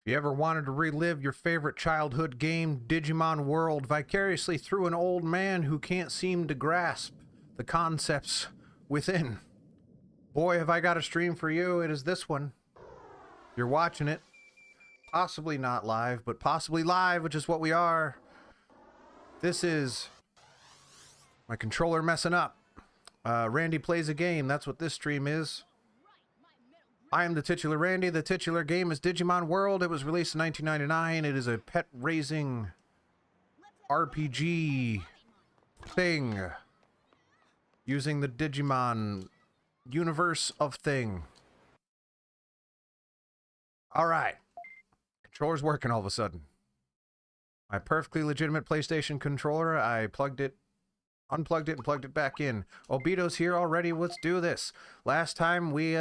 If you ever wanted to relive your favorite childhood game, Digimon World, vicariously through an old man who can't seem to grasp the concepts within, boy, have I got a stream for you. It is this one. You're watching it. Possibly not live, but possibly live, which is what we are. This is my controller messing up. Randy plays a game. That's what this stream is. I am the titular Randy. The titular game is Digimon World. It was released in 1999. It is a pet-raising RPG thing using the Digimon universe of thing. All right. Controller's working all of a sudden. My perfectly legitimate PlayStation controller. I plugged it, unplugged it, and plugged it back in. Obito's here already. Let's do this. Last time we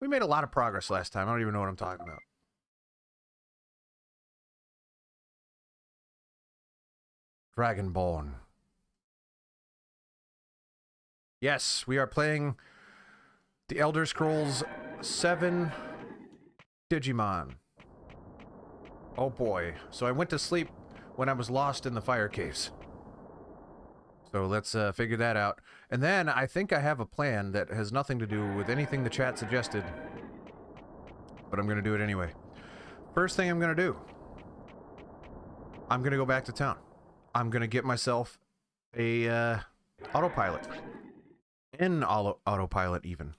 made a lot of progress last time. I don't even know what I'm talking about. Dragonborn. Yes, we are playing the Elder Scrolls 7 Digimon. Oh boy. So I went to sleep when I was lost in the fire caves. So let's figure that out. And then I think I have a plan that has nothing to do with anything the chat suggested. But I'm going to do it anyway. First thing I'm going to do. I'm going to go back to town. I'm going to get myself a autopilot. An autopilot even.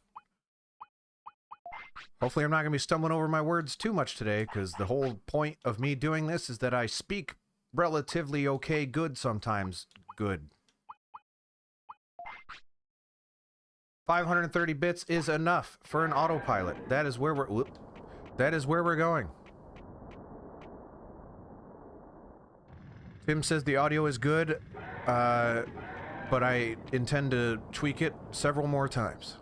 Hopefully I'm not going to be stumbling over my words too much today, because the whole point of me doing this is that I speak relatively okay good sometimes. Good. 530 bits is enough for an autopilot. That is where we're going. Tim says the audio is good, but I intend to tweak it several more times.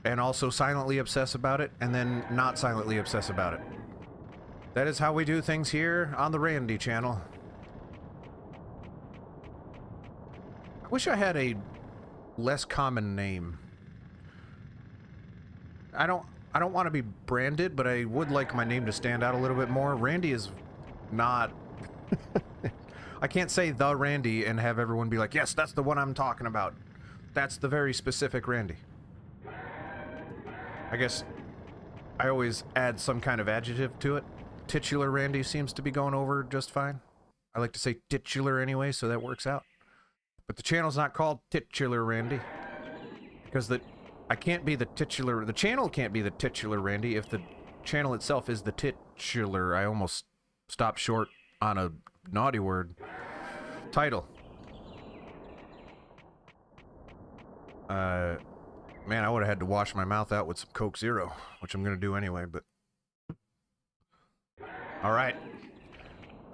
And also silently obsess about it, and then not silently obsess about it. That is how we do things here on the Randy channel. I wish I had a less common name. I don't want to be branded, but I would like my name to stand out a little bit more. Randy is not... I can't say the Randy and have everyone be like, yes, that's the one I'm talking about. That's the very specific Randy. I guess I always add some kind of adjective to it. Titular Randy seems to be going over just fine. I like to say titular anyway, so that works out. But the channel's not called Titular Randy. Because I can't be the titular... The channel can't be the titular Randy if the channel itself is the titular. I almost stopped short on a naughty word. Title. Man, I would have had to wash my mouth out with some Coke Zero, which I'm going to do anyway, but... Alright.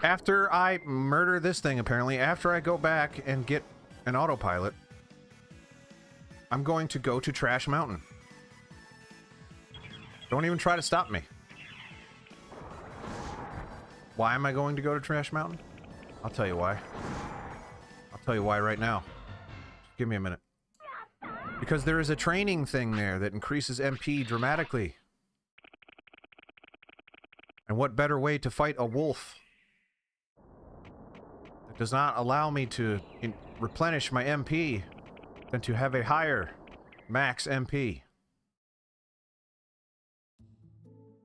After I murder this thing, apparently, after I go back and get an autopilot, I'm going to go to Trash Mountain. Don't even try to stop me. Why am I going to go to Trash Mountain? I'll tell you why. I'll tell you why right now. Just give me a minute. Because there is a training thing there that increases MP dramatically. And what better way to fight a wolf that does not allow me to replenish my MP than to have a higher max MP.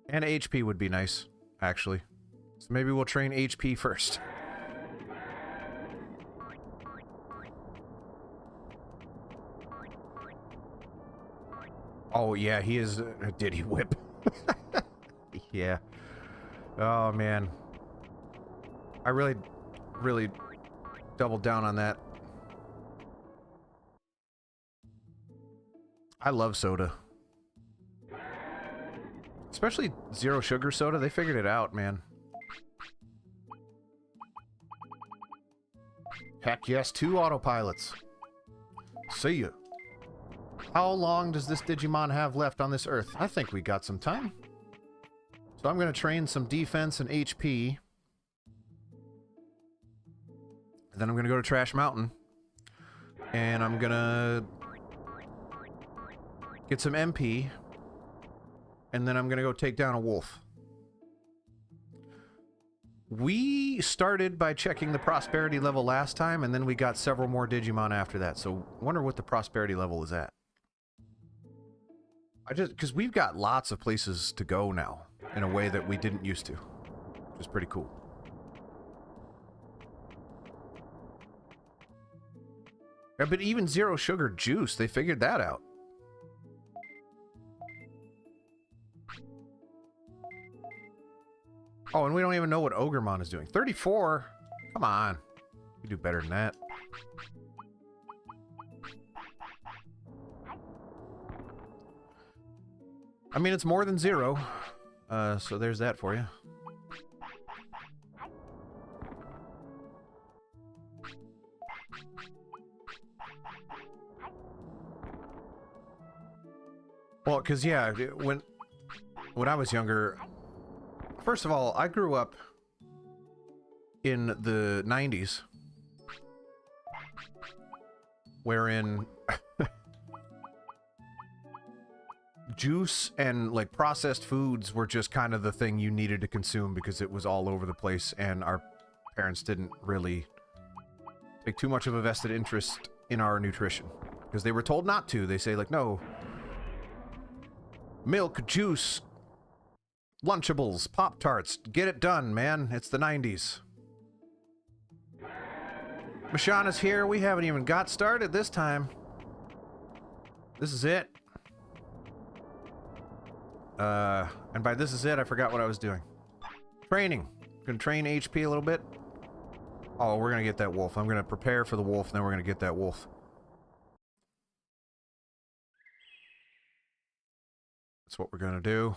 And HP would be nice, actually. So maybe we'll train HP first. Oh, yeah, he is... did he whip? Yeah. Oh, man. I really doubled down on that. I love soda. Especially zero sugar soda. They figured it out, man. Heck yes, 2 autopilots. See ya. How long does this Digimon have left on this Earth? I think we got some time. So I'm going to train some defense and HP. And then I'm going to go to Trash Mountain. And I'm going to get some MP. and then I'm gonna go take down a wolf. We started by checking the prosperity level last time, and then we got several more Digimon after that, so I wonder what the prosperity level is at. Because we've got lots of places to go now, in a way that we didn't used to, which is pretty cool. Yeah, but even zero sugar juice, they figured that out. Oh, and we don't even know what Ogremon is doing. 34? Come on. You do better than that. I mean, it's more than zero. So there's that for you. Well, because, yeah, when I was younger... First of all, I grew up in the 90s, wherein juice and, like, processed foods were just kind of the thing you needed to consume because it was all over the place, and our parents didn't really take too much of a vested interest in our nutrition. Because they were told not to. They say, like, no, milk, juice, Lunchables, Pop-Tarts, get it done, man. It's the 90s. Mashana's here. We haven't even got started this time. This is it. And by this is it, I forgot what I was doing. Training. Gonna train HP a little bit. Oh, we're gonna get that wolf. I'm gonna prepare for the wolf, and then we're gonna get that wolf. That's what we're gonna do.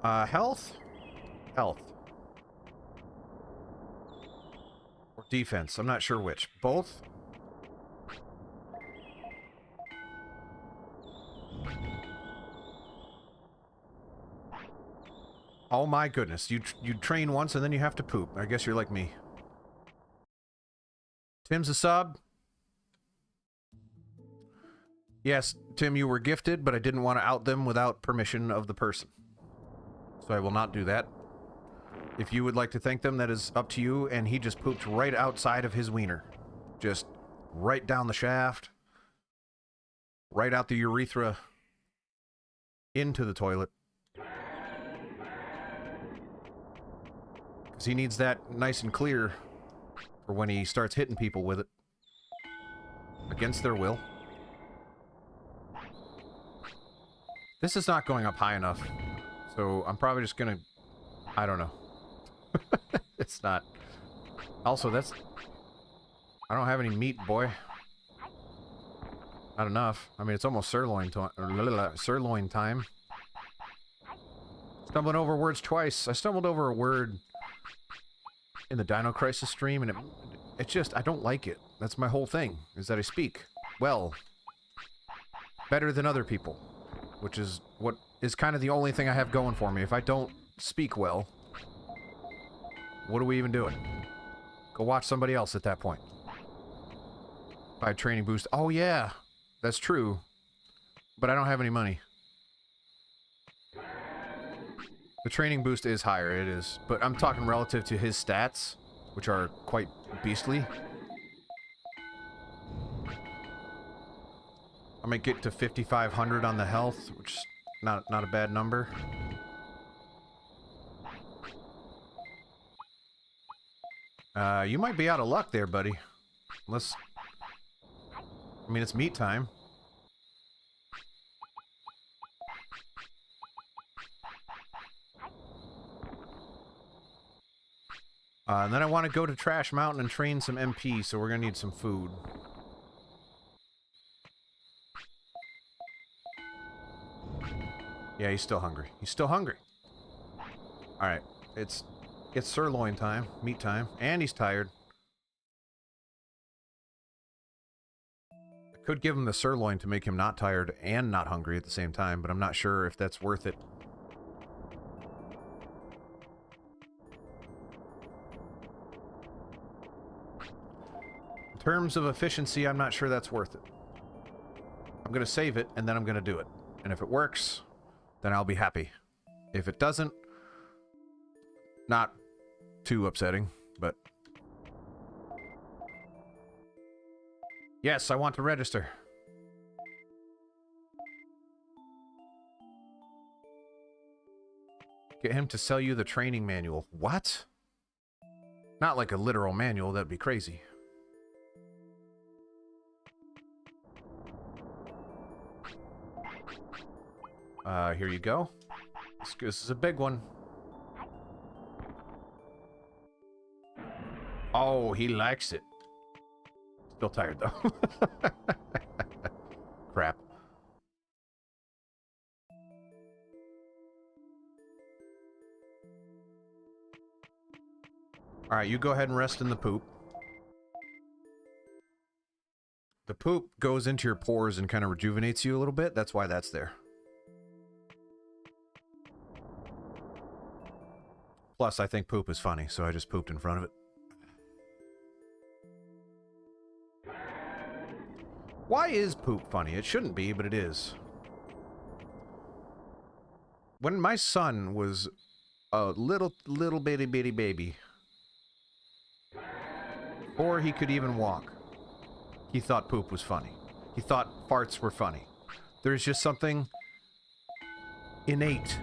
Health? Health. Or defense. I'm not sure which. Both? Oh my goodness. You train once and then you have to poop. I guess you're like me. Tim's a sub. Yes, Tim, you were gifted, but I didn't want to out them without permission of the person. So I will not do that. If you would like to thank them, that is up to you, and he just pooped right outside of his wiener. Just right down the shaft. Right out the urethra. Into the toilet. Because he needs that nice and clear for when he starts hitting people with it. Against their will. This is not going up high enough. So I'm probably just gonna... I don't know. It's not... Also, that's... I don't have any meat, boy. Not enough. I mean, it's almost sirloin time. Stumbling over words twice. I stumbled over a word in the Dino Crisis stream, and it's just... I don't like it. That's my whole thing, is that I speak well. Better than other people. Which is what is kind of the only thing I have going for me. If I don't speak well, what are we even doing? Go watch somebody else at that point. Buy a training boost. Oh yeah, that's true. But I don't have any money. The training boost is higher, it is. But I'm talking relative to his stats, which are quite beastly. I might get to 5,500 on the health, which is not a bad number. You might be out of luck there, buddy. Unless... I mean, it's meat time. And then I want to go to Trash Mountain and train some MP, so we're gonna need some food. Yeah, he's still hungry. He's still hungry. Alright, it's sirloin time, meat time, and he's tired. I could give him the sirloin to make him not tired and not hungry at the same time, but I'm not sure if that's worth it. In terms of efficiency, I'm not sure that's worth it. I'm gonna save it, and then I'm gonna do it. And if it works, then I'll be happy. If it doesn't, not too upsetting, but... Yes, I want to register. Get him to sell you the training manual. What? Not like a literal manual, that'd be crazy. Here you go. This is a big one. Oh, he likes it. Still tired, though. Crap. Alright, you go ahead and rest in the poop. The poop goes into your pores and kind of rejuvenates you a little bit. That's why that's there. Plus, I think poop is funny, so I just pooped in front of it. Why is poop funny? It shouldn't be, but it is. When my son was a little bitty baby, or he could even walk, he thought poop was funny. He thought farts were funny. There's just something innate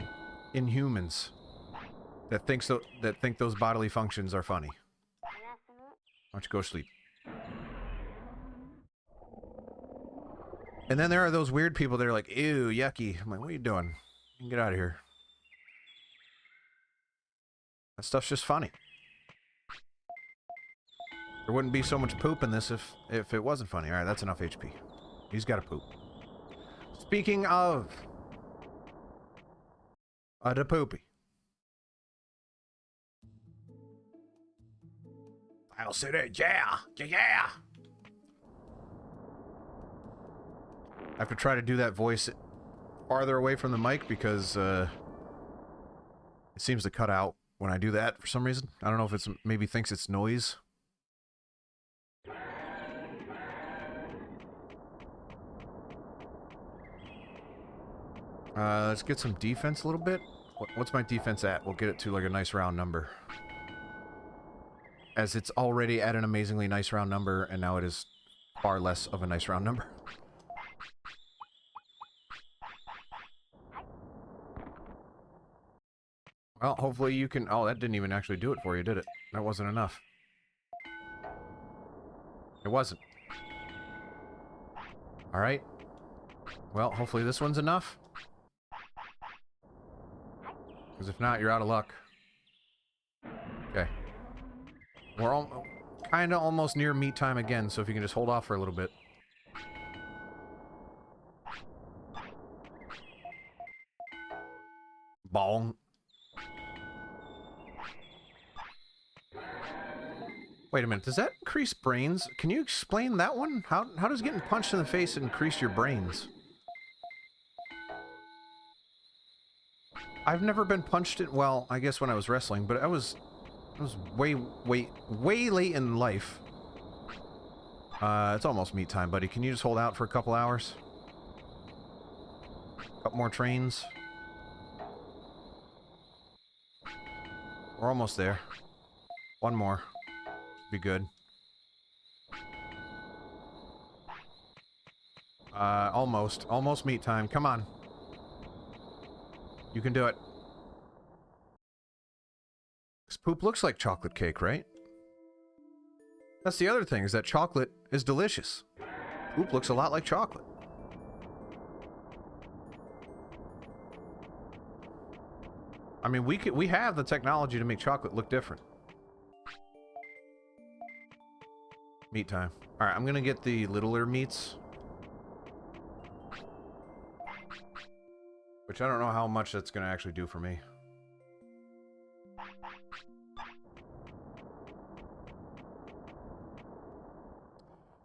in humans that think those bodily functions are funny. Why don't you go sleep? And then there are those weird people that are like, ew, yucky. I'm like, what are you doing? You can get out of here. That stuff's just funny. There wouldn't be so much poop in this if it wasn't funny. Alright, that's enough HP. He's got to poop. Speaking of... the poopy. I'll say that, yeah! I have to try to do that voice farther away from the mic because it seems to cut out when I do that for some reason. I don't know if it's maybe thinks it's noise. Let's get some defense a little bit. What's my defense at? We'll get it to like a nice round number. As it's already at an amazingly nice round number, and now it is far less of a nice round number. Well, hopefully you can... Oh, that didn't even actually do it for you, did it? That wasn't enough. It wasn't. Alright. Well, hopefully this one's enough. Because if not, you're out of luck. Okay. We're kind of almost near meat time again, so if you can just hold off for a little bit. Bong. Wait a minute, does that increase brains? Can you explain that one? How does getting punched in the face increase your brains? I've never been punched in... Well, I guess when I was wrestling, but I was way late in life. It's almost meat time, buddy. Can you just hold out for a couple hours? Couple more trains. We're almost there. One more. Be good. Almost meat time. Come on. You can do it. This poop looks like chocolate cake, right? That's the other thing, is that chocolate is delicious. Poop looks a lot like chocolate. I mean, we have the technology to make chocolate look different. Meat time. Alright, I'm gonna get the littler meats. Which I don't know how much that's gonna actually do for me.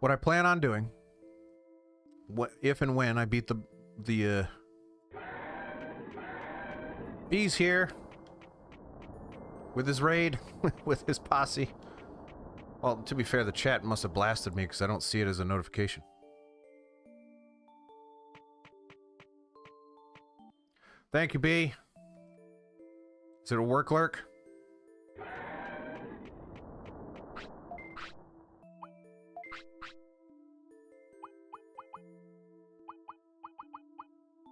What I plan on doing, if and when I beat the B's here with his raid, with his posse. Well, to be fair, the chat must have blasted me because I don't see it as a notification. Thank you, B. Is it a work lurk?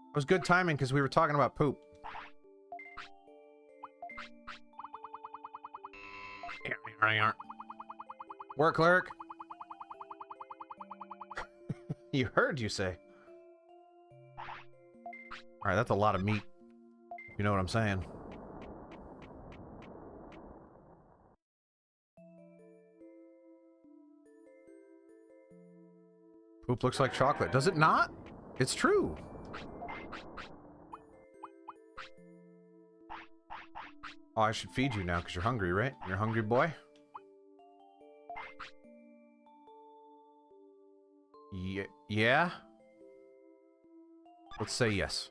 It was good timing because we were talking about poop. Work lurk. You heard, you say. Alright, that's a lot of meat. You know what I'm saying. Poop looks like chocolate. Does it not? It's true. Oh, I should feed you now because you're hungry, right? You're a hungry boy? Yeah? Let's say yes.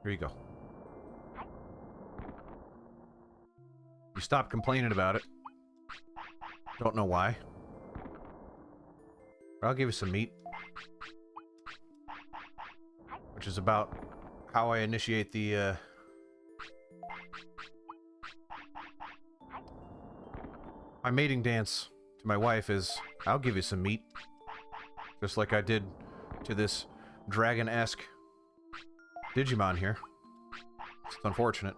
Here you go. You stop complaining about it. Don't know why. But I'll give you some meat. Which is about how I initiate the, my mating dance to my wife is, I'll give you some meat. Just like I did to this dragon-esque Digimon here. It's unfortunate.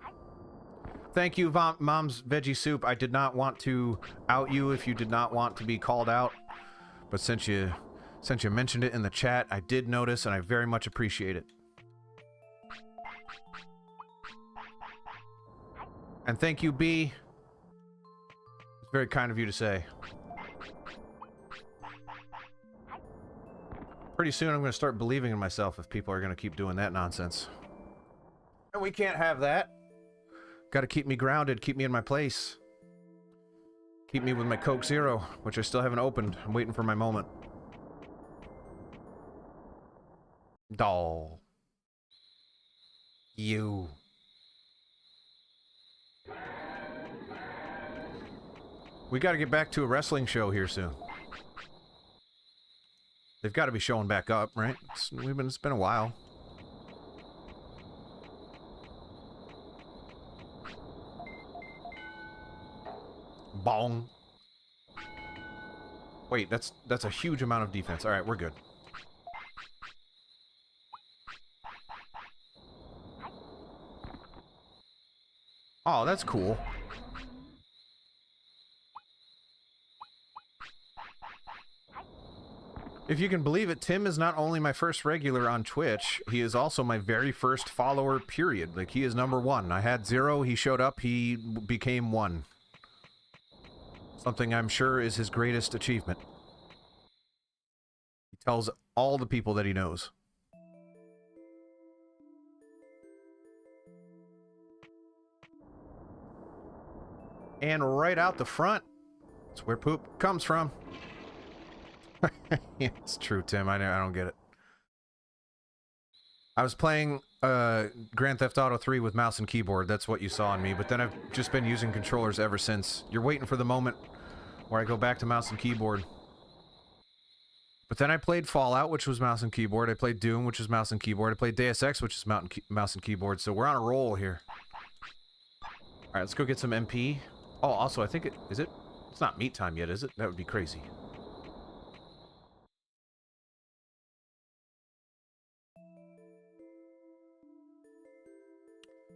Thank you, Mom's Veggie Soup. I did not want to out you if you did not want to be called out. But since you mentioned it in the chat, I did notice, and I very much appreciate it. And thank you, B. It's very kind of you to say. Pretty soon I'm going to start believing in myself if people are going to keep doing that nonsense. And we can't have that. Got to keep me grounded, keep me in my place. Keep me with my Coke Zero, which I still haven't opened. I'm waiting for my moment. Doll. You. We got to get back to a wrestling show here soon. They've got to be showing back up, right? It's been a while. Bong. Wait, that's a huge amount of defense. All right, we're good. Oh, that's cool. If you can believe it, Tim is not only my first regular on Twitch, he is also my very first follower, period. Like, he is #1. I had 0, he showed up, he became 1. Something I'm sure is his greatest achievement. He tells all the people that he knows. And right out the front, that's where poop comes from. It's true, Tim. I don't get it. I was playing Grand Theft Auto 3 with mouse and keyboard. That's what you saw in me. But then I've just been using controllers ever since. You're waiting for the moment where I go back to mouse and keyboard. But then I played Fallout, which was mouse and keyboard. I played Doom, which was mouse and keyboard. I played Deus Ex, which is mouse and keyboard. So we're on a roll here. All right, let's go get some MP. Oh, also, I think is it? It's not meat time yet, is it? That would be crazy.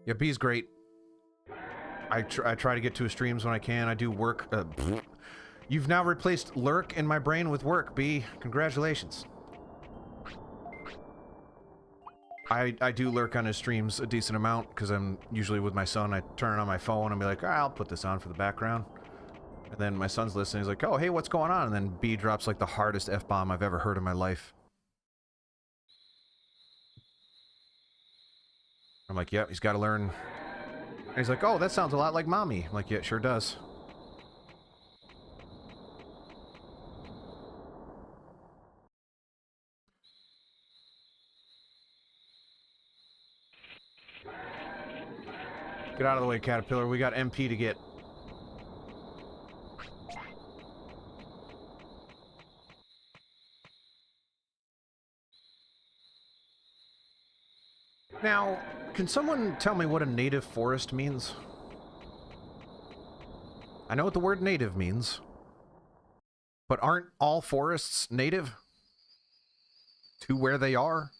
Yeah, B's great. I try to get to his streams when I can. I do work. You've now replaced lurk in my brain with work, B. Congratulations. I do lurk on his streams a decent amount because I'm usually with my son. I turn it on my phone and be like, I'll put this on for the background. And then my son's listening. He's like, oh, hey, what's going on? And then B drops like the hardest F-bomb I've ever heard in my life. I'm like, yep, he's got to learn. And he's like, oh, that sounds a lot like mommy. I'm like, yeah, it sure does. Get out of the way, Caterpillar. We got MP to get. Now, can someone tell me what a native forest means? I know what the word native means, but aren't all forests native to where they are?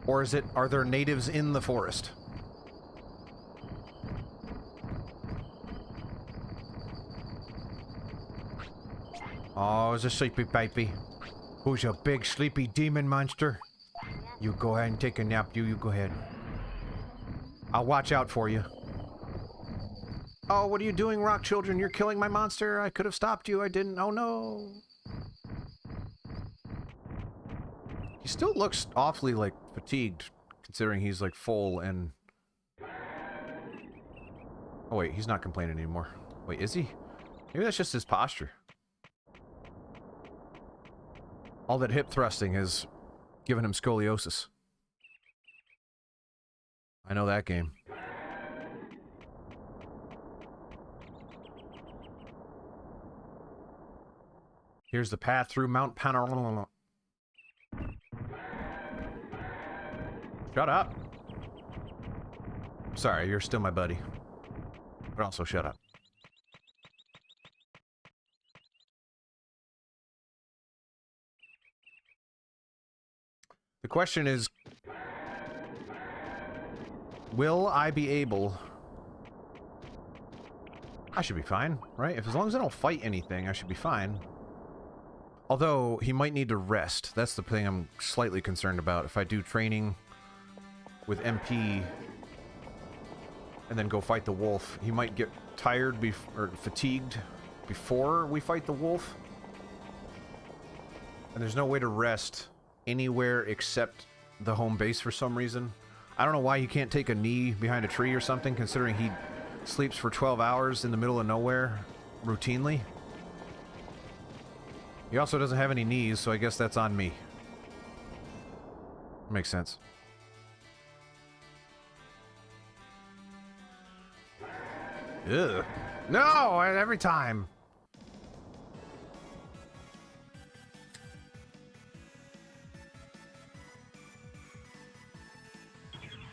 Or is it, are there natives in the forest? Oh, it's a sleepy baby. Who's a big sleepy demon monster? You go ahead and take a nap, you go ahead. I'll watch out for you. Oh, what are you doing, rock children? You're killing my monster. I could have stopped you. I didn't. Oh, no. He still looks awfully, like, fatigued, considering he's, like, full and... Oh, wait, he's not complaining anymore. Wait, is he? Maybe that's just his posture. All that hip thrusting has given him scoliosis. I know that game. Here's the path through Mount Panorama. Shut up. Sorry, you're still my buddy. But also shut up. The question is, will I be able... I should be fine, right? If as long as I don't fight anything, I should be fine. Although, he might need to rest. That's the thing I'm slightly concerned about. If I do training with MP and then go fight the wolf, he might get tired or fatigued before we fight the wolf. And there's no way to rest anywhere except the home base for some reason. I don't know why he can't take a knee behind a tree or something, considering he sleeps for 12 hours in the middle of nowhere routinely. He also doesn't have any knees, so I guess that's on me. Makes sense. Ugh. No! Every time!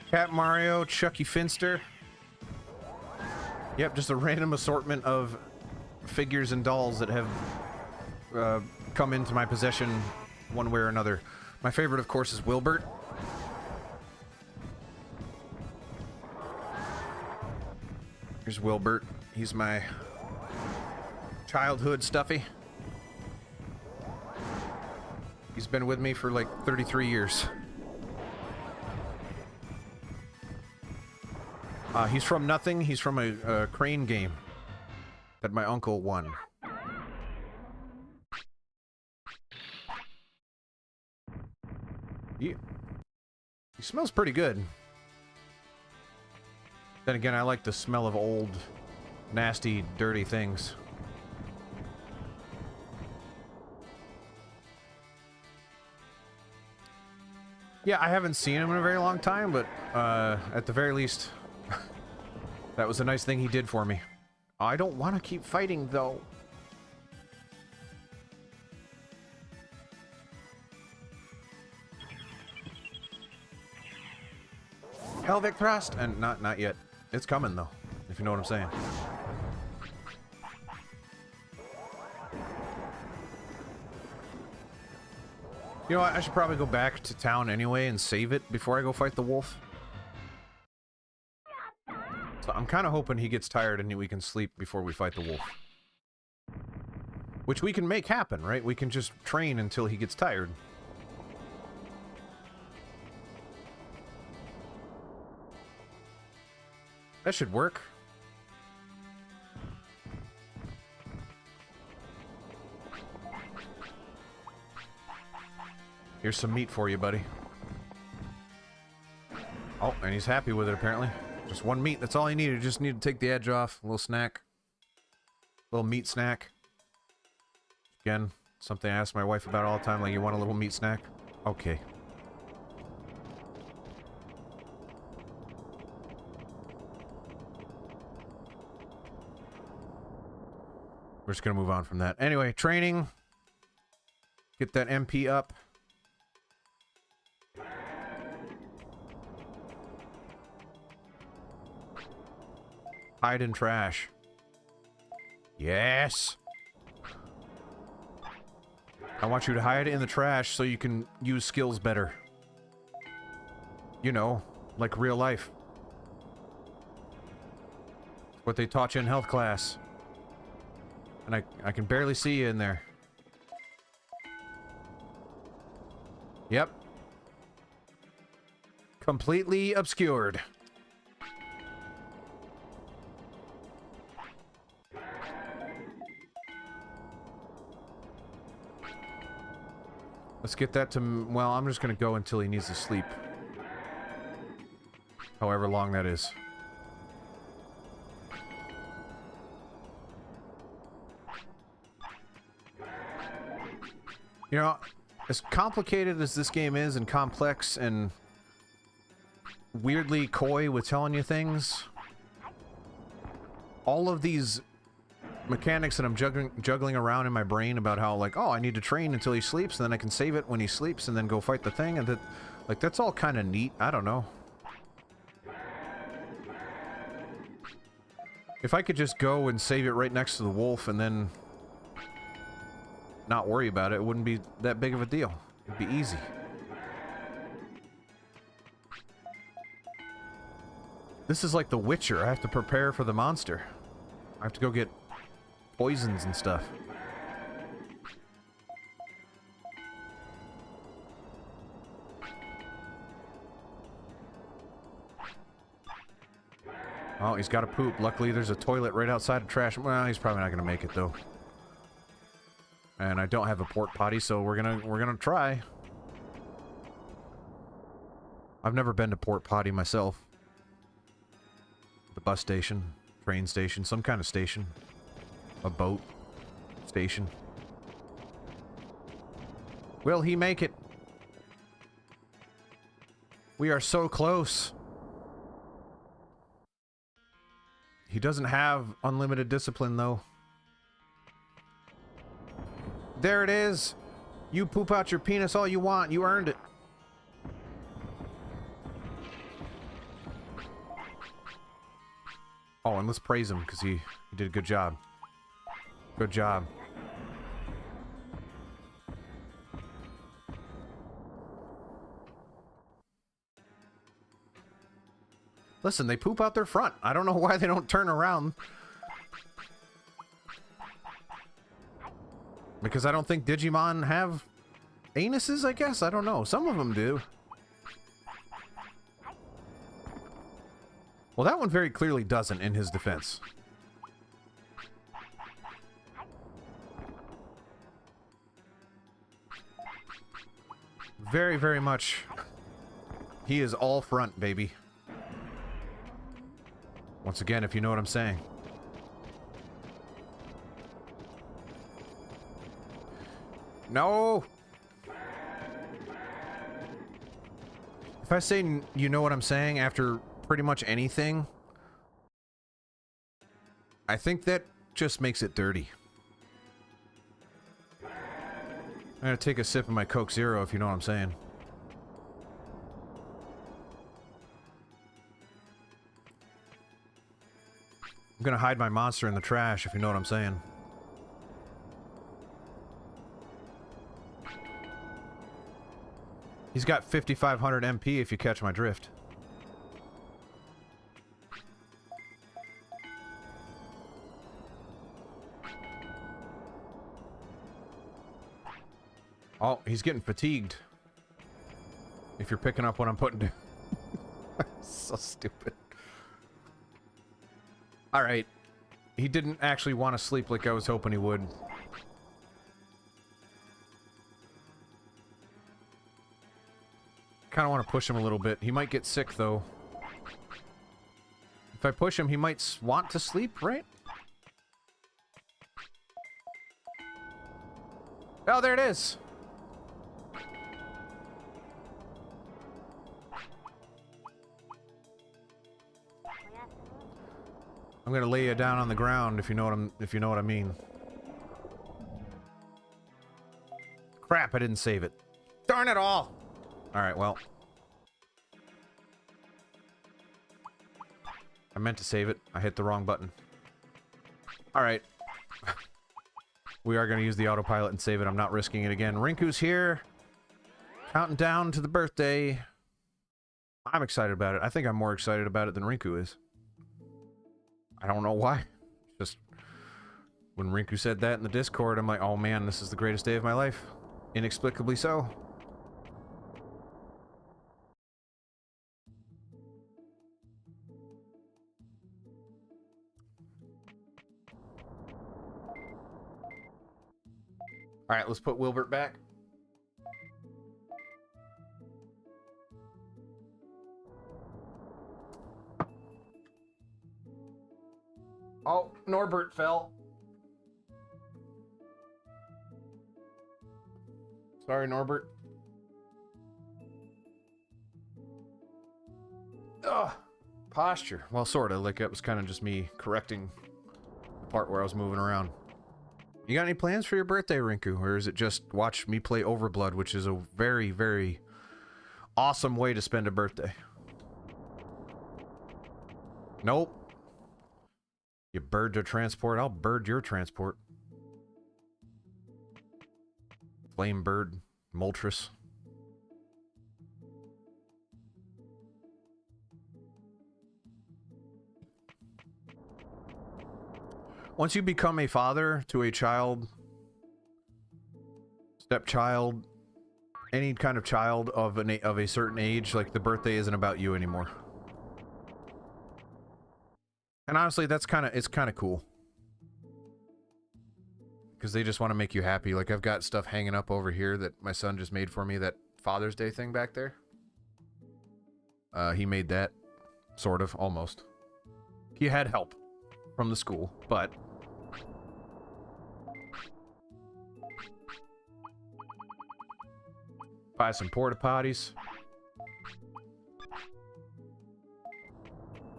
Cat Mario, Chucky Finster. Yep, just a random assortment of figures and dolls that have come into my possession one way or another. My favorite, of course, is Wilbert. Here's Wilbert. He's my childhood stuffy. He's been with me for like 33 years. He's from nothing. He's from a crane game that my uncle won. He smells pretty good. Then again, I like the smell of old, nasty, dirty things. Yeah, I haven't seen him in a very long time, but at the very least, that was a nice thing he did for me. I don't want to keep fighting, though. Pelvic thrust? And not yet. It's coming, though, if you know what I'm saying. You know what? I should probably go back to town anyway and save it before I go fight the wolf. So I'm kind of hoping he gets tired and we can sleep before we fight the wolf. Which we can make happen, right? We can just train until he gets tired. That should work. Here's some meat for you, buddy. Oh, and he's happy with it, apparently. Just one meat, that's all he needed. Just need to take the edge off. A little snack. A little meat snack. Again, something I ask my wife about all the time, like, you want a little meat snack? Okay. We're just gonna move on from that. Anyway, training. Get that MP up. Hide in trash. Yes! I want you to hide in the trash so you can use skills better. You know, like real life. What they taught you in health class. And I can barely see you in there. Yep. Completely obscured. Let's get that to... Well, I'm just gonna go until he needs to sleep. However long that is. You know, as complicated as this game is and complex and weirdly coy with telling you things, all of these mechanics that I'm juggling around in my brain about how, like, oh, I need to train until he sleeps, and then I can save it when he sleeps, and then go fight the thing, and that, like, that's all kind of neat. I don't know. If I could just go and save it right next to the wolf, and then not worry about it, it wouldn't be that big of a deal. It'd be easy. This is like The Witcher. I have to prepare for the monster. I have to go get poisons and stuff. Oh, he's got to poop. Luckily, there's a toilet right outside of trash. Well, he's probably not going to make it, though. And I don't have a port potty, so we're gonna try. I've never been to port potty myself. The bus station, train station, some kind of station. A boat station. Will he make it? We are so close. He doesn't have unlimited discipline, though. There it is. You poop out your penis all you want. You earned it. Oh, and let's praise him, because he did a good job. Good job. Listen, they poop out their front. I don't know why they don't turn around. Because I don't think Digimon have anuses, I guess? I don't know. Some of them do. Well, that one very clearly doesn't, in his defense. Very, very much. He is all front, baby. Once again, if you know what I'm saying. No! If I say you know what I'm saying after pretty much anything, I think that just makes it dirty. I'm gonna take a sip of my Coke Zero, if you know what I'm saying. I'm gonna hide my monster in the trash, if you know what I'm saying. He's got 5,500 MP, if you catch my drift. Oh, he's getting fatigued. If you're picking up what I'm putting down. So stupid. Alright. He didn't actually want to sleep like I was hoping he would. Kind of want to push him a little bit. He might get sick, though. If I push him, he might want to sleep, right? Oh, there it is! I'm gonna lay you down on the ground if you know what I mean. Crap, I didn't save it. Darn it all! Alright, well. I meant to save it. I hit the wrong button. Alright. We are going to use the autopilot and save it. I'm not risking it again. Rinku's here. Counting down to the birthday. I'm excited about it. I think I'm more excited about it than Rinku is. I don't know why. Just when Rinku said that in the Discord, I'm like, oh man, this is the greatest day of my life. Inexplicably so. Alright, let's put Wilbert back. Oh, Norbert fell. Sorry, Norbert. Ugh. Posture. Well, sort of. Like, it was kind of just me correcting the part where I was moving around. You got any plans for your birthday, Rinku? Or is it just watch me play Overblood, which is a very, very awesome way to spend a birthday? Nope. You bird to transport, I'll bird your transport. Flame bird, Moltres. Once you become a father to a child, stepchild, any kind of child of a certain age, like, the birthday isn't about you anymore. And honestly, it's kind of cool. Because they just want to make you happy. Like, I've got stuff hanging up over here that my son just made for me, that Father's Day thing back there. He made that, sort of, almost. He had help from the school, but... Buy some porta potties.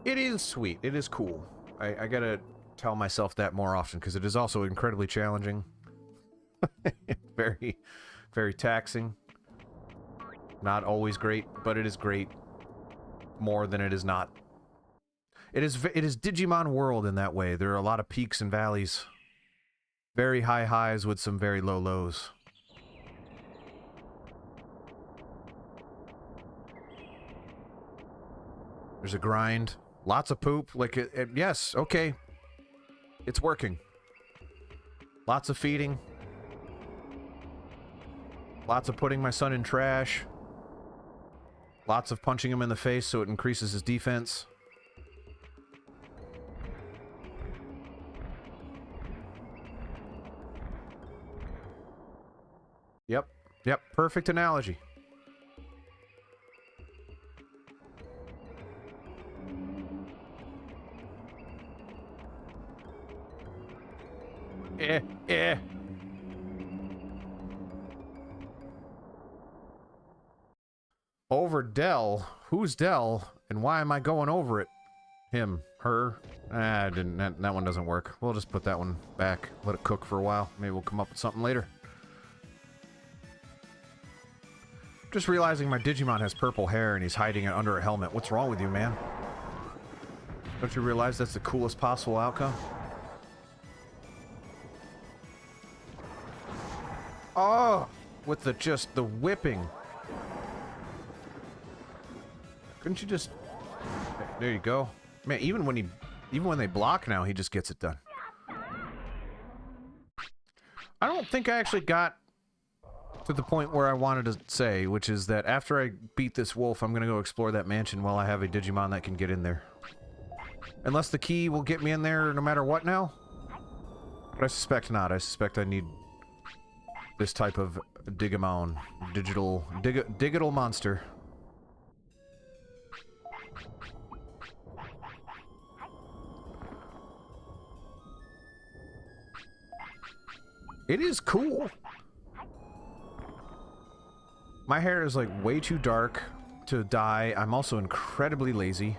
It is sweet. It is cool. I gotta tell myself that more often, because it is also incredibly challenging. Very, very taxing. Not always great, but it is great. More than it is not. It is Digimon World in that way. There are a lot of peaks and valleys. Very high highs with some very low lows. There's a grind. Lots of poop. Like, yes, okay. It's working. Lots of feeding. Lots of putting my son in trash. Lots of punching him in the face so it increases his defense. Yep. Yep. Perfect analogy. Over Dell? Who's Dell? And why am I going over it? Him. Her. I didn't. That one doesn't work. We'll just put that one back. Let it cook for a while. Maybe we'll come up with something later. Just realizing my Digimon has purple hair and he's hiding it under a helmet. What's wrong with you, man? Don't you realize that's the coolest possible outcome? Oh! With the whipping. Couldn't you just... There you go. Man, even when they block now, he just gets it done. I don't think I actually got to the point where I wanted to say, which is that after I beat this wolf, I'm gonna go explore that mansion while I have a Digimon that can get in there. Unless the key will get me in there no matter what now? But I suspect not. I suspect I need this type of Digimon. Digital monster. It is cool. My hair is like way too dark to dye. I'm also incredibly lazy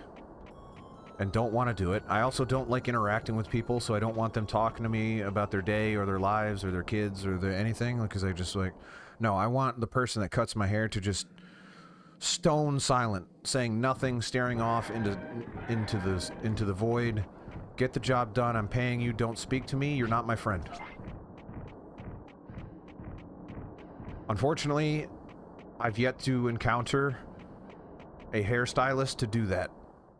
and don't want to do it. I also don't like interacting with people, so I don't want them talking to me about their day or their lives or their kids or anything, because I just like, no, I want the person that cuts my hair to just Stone silent, saying nothing, staring off into the void. Get the job done. I'm paying you. Don't speak to me. You're not my friend. Unfortunately, I've yet to encounter a hairstylist to do that.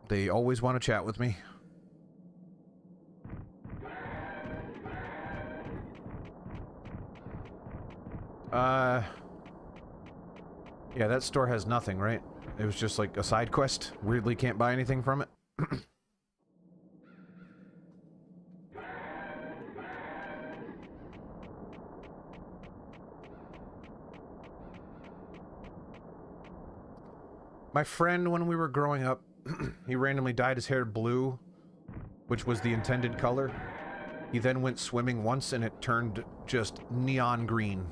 They always want to chat with me. Yeah, that store has nothing, right? It was just like a side quest. Weirdly can't buy anything from it. My friend, when we were growing up, he randomly dyed his hair blue, which was the intended color. He then went swimming once and it turned just neon green.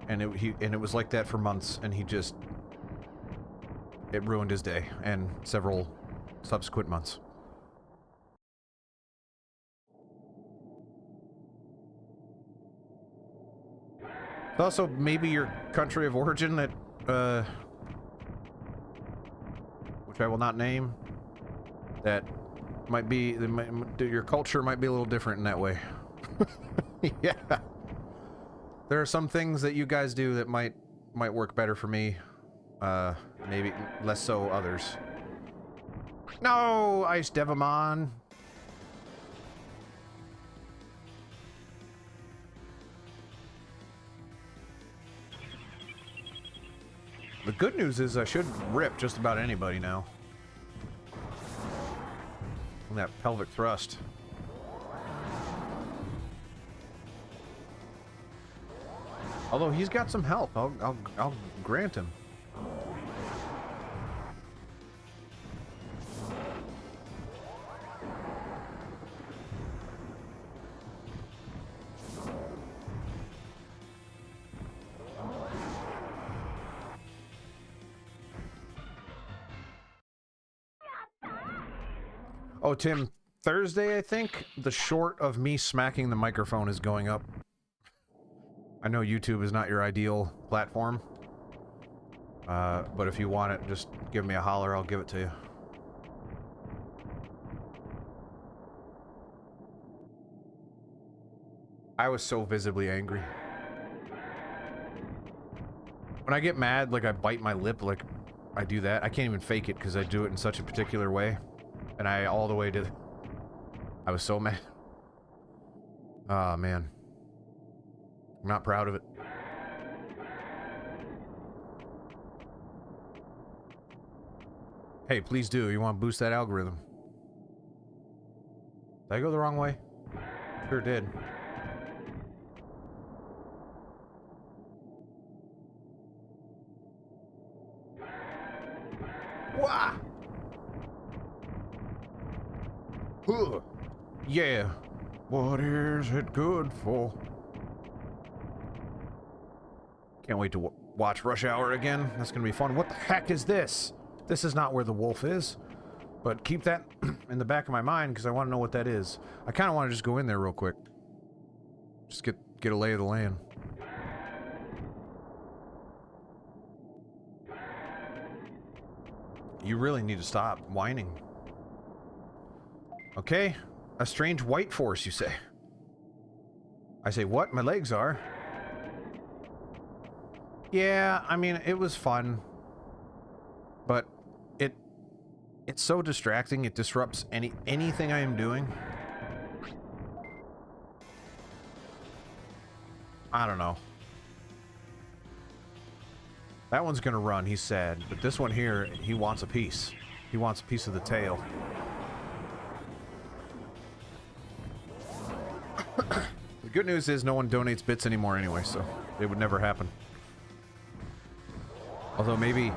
And it was like that for months, and it ruined his day and several subsequent months. Also, maybe your country of origin that, which I will not name, that might be, your culture might be a little different in that way. Yeah. There are some things that you guys do that might work better for me. Maybe less so others. No, Ice Devamon. The good news is I should rip just about anybody now. From that pelvic thrust. Although he's got some health, I'll grant him. Oh, Tim, Thursday, I think, the short of me smacking the microphone is going up. I know YouTube is not your ideal platform, but if you want it, just give me a holler, I'll give it to you. I was so visibly angry. When I get mad, like, I bite my lip, like, I do that. I can't even fake it because I do it in such a particular way. And I all the way to... I was so mad. Oh, man. I'm not proud of it. Hey, please do. You want to boost that algorithm. Did I go the wrong way? Sure did. Wah! Huh. Yeah. What is it good for? Can't wait to watch Rush Hour again. That's gonna be fun. What the heck is this? This is not where the wolf is. But keep that in the back of my mind because I want to know what that is. I kind of want to just go in there real quick. Just get a lay of the land. You really need to stop whining. Okay. A strange white force, you say? I say, what? My legs are? Yeah, I mean, it was fun. But it's so distracting, it disrupts anything I am doing. I don't know. That one's gonna run, he's sad. But this one here, he wants a piece. He wants a piece of the tail. The good news is no one donates bits anymore anyway, so it would never happen. Although maybe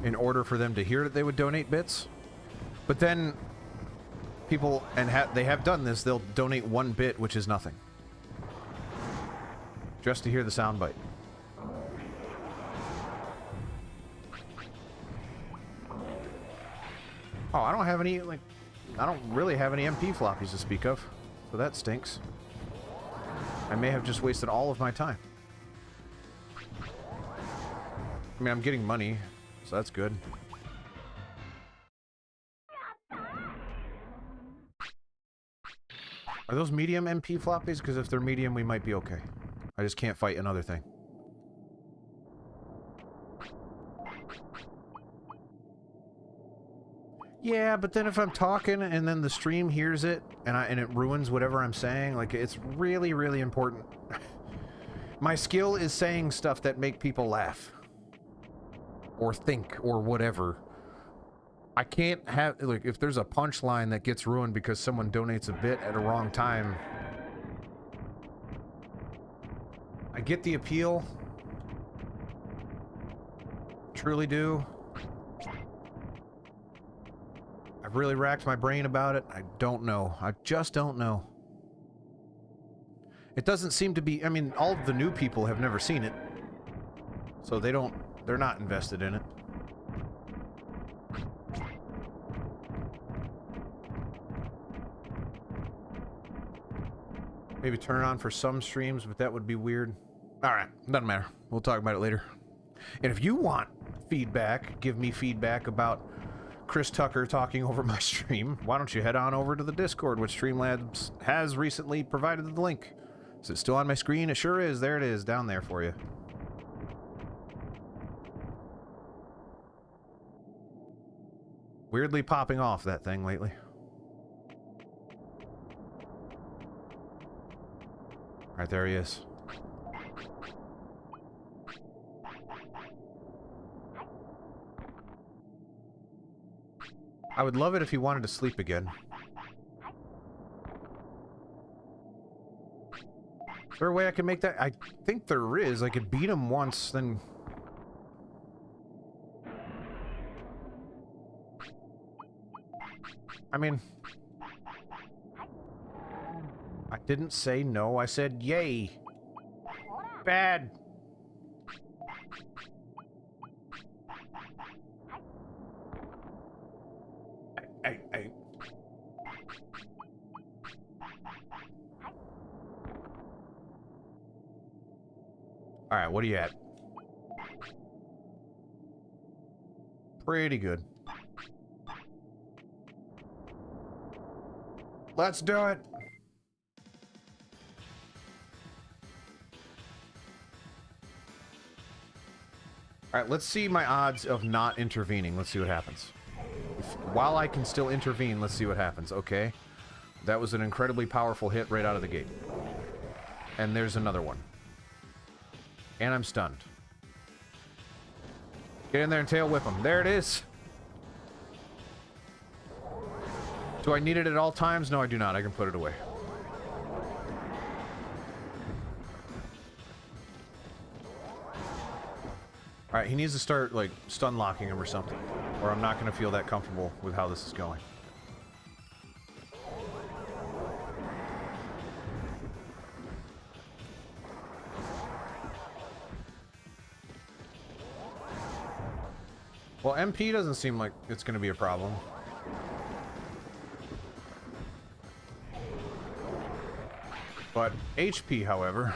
in order for them to hear that they would donate bits. But then people, and they have done this, they'll donate 1 bit, which is nothing. Just to hear the soundbite. Oh, I don't have any, like, I don't really have any MP floppies to speak of. So that stinks. I may have just wasted all of my time. I mean, I'm getting money, so that's good. Are those medium MP floppies? Because if they're medium, we might be okay. I just can't fight another thing. Yeah, but then if I'm talking and then the stream hears it and it ruins whatever I'm saying, like, it's really, really important. My skill is saying stuff that make people laugh. Or think, or whatever. I can't have, like, if there's a punchline that gets ruined because someone donates a bit at a wrong time. I get the appeal. Truly do. I've really racked my brain about it. I don't know. I just don't know. It doesn't seem to be, I mean, all of the new people have never seen it. So they're not invested in it. Maybe turn it on for some streams, but that would be weird. Alright, doesn't matter. We'll talk about it later. And if you want feedback, give me feedback about Chris Tucker talking over my stream, why don't you head on over to the Discord, which Streamlabs has recently provided the link. Is it still on my screen? It sure is. There it is, down there for you. Weirdly popping off, that thing, lately. Right there he is. I would love it if he wanted to sleep again. Is there a way I can make that? I think there is. I could beat him once, then... I mean... I didn't say no, I said yay. Bad. Alright, what are you at? Pretty good. Let's do it! Alright, let's see my odds of not intervening. Let's see what happens. While I can still intervene, let's see what happens. Okay. That was an incredibly powerful hit right out of the gate. And there's another one. And I'm stunned. Get in there and tail whip him. There it is! Do I need it at all times? No, I do not. I can put it away. Alright, he needs to start, like, stun locking him or something. Or I'm not going to feel that comfortable with how this is going. Well, MP doesn't seem like it's going to be a problem. But HP, however...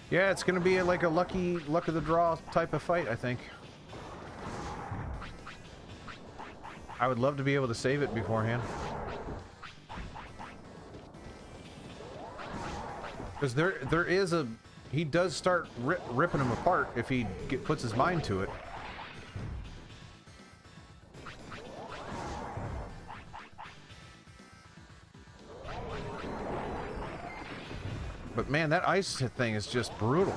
Yeah, it's gonna be like a luck of the draw type of fight, I think. I would love to be able to save it beforehand. Because there is a... He does start ripping him apart if he puts his mind to it. But man, that ice thing is just brutal.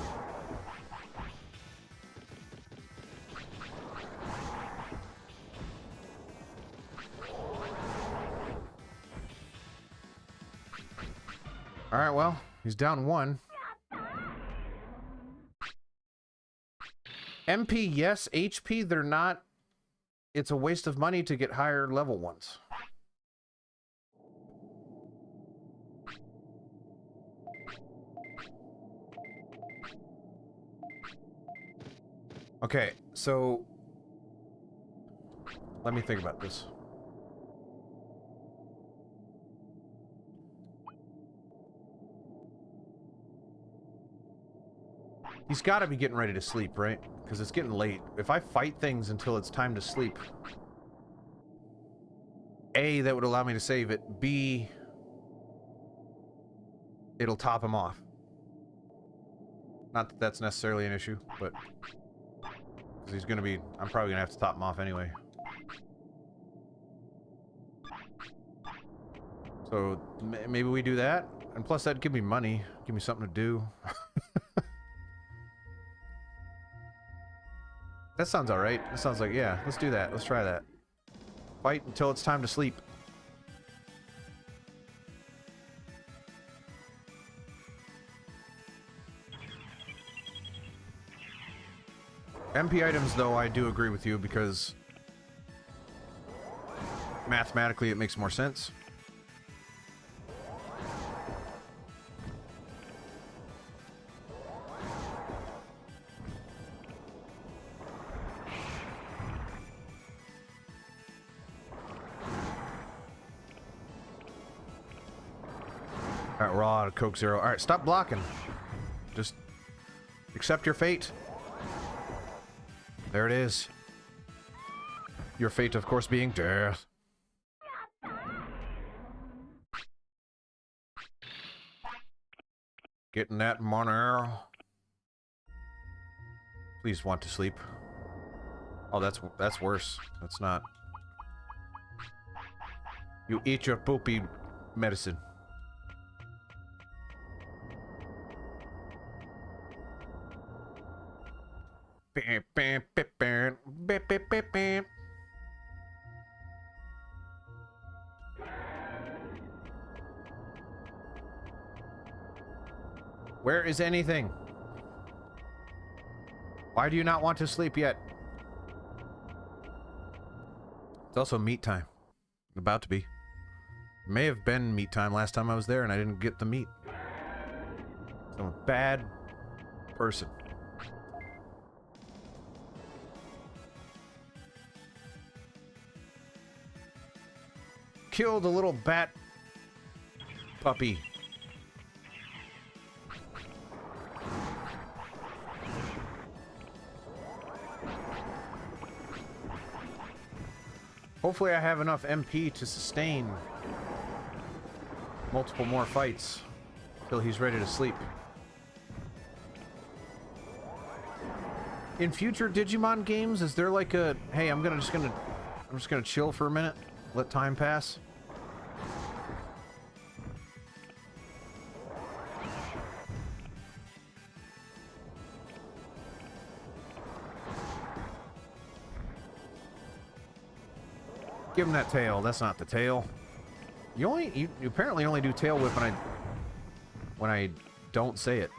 Alright, well, he's down one. MP, yes. HP, they're not. It's a waste of money to get higher level ones. Okay, so let me think about this. He's got to be getting ready to sleep, right? Because it's getting late. If I fight things until it's time to sleep... A, that would allow me to save it. B, it'll top him off. Not that that's necessarily an issue, but... Because he's gonna be... I'm probably gonna have to top him off anyway. So, maybe we do that? And plus that'd give me money. Give me something to do. That sounds alright. That sounds like, yeah, let's do that. Let's try that. Fight until it's time to sleep. MP items, though, I do agree with you, because mathematically it makes more sense. Alright, we're all out of Coke Zero. Alright, stop blocking. Just accept your fate. There it is. Your fate, of course, being death. Getting that money. Please want to sleep. Oh, that's worse. That's not. You eat your poopy medicine. Where is anything? Why do you not want to sleep yet? It's also meat time. About to be. May have been meat time last time I was there and I didn't get the meat. I'm a bad person. Kill the little bat puppy. Hopefully I have enough MP to sustain multiple more fights till he's ready to sleep. In future Digimon games, is there like a, hey, I'm just gonna chill for a minute, let time pass? Give him that tail. That's not the tail. You apparently only do tail whip when I don't say it.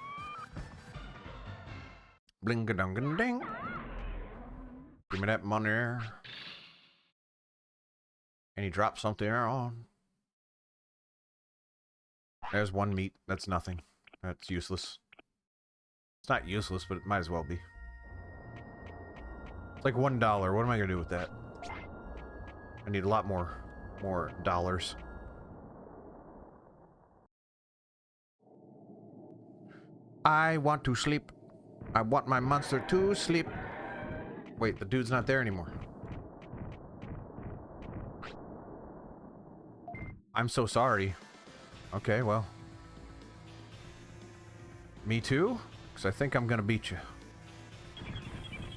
Bling a dong ding. Give me that money. And he drops something on. There's one meat. That's nothing. That's useless. It's not useless, but it might as well be. It's like $1. What am I gonna do with that? I need a lot more dollars. I want to sleep. I want my monster to sleep. Wait, the dude's not there anymore. I'm so sorry. Okay, well. Me too? Because I think I'm gonna beat you.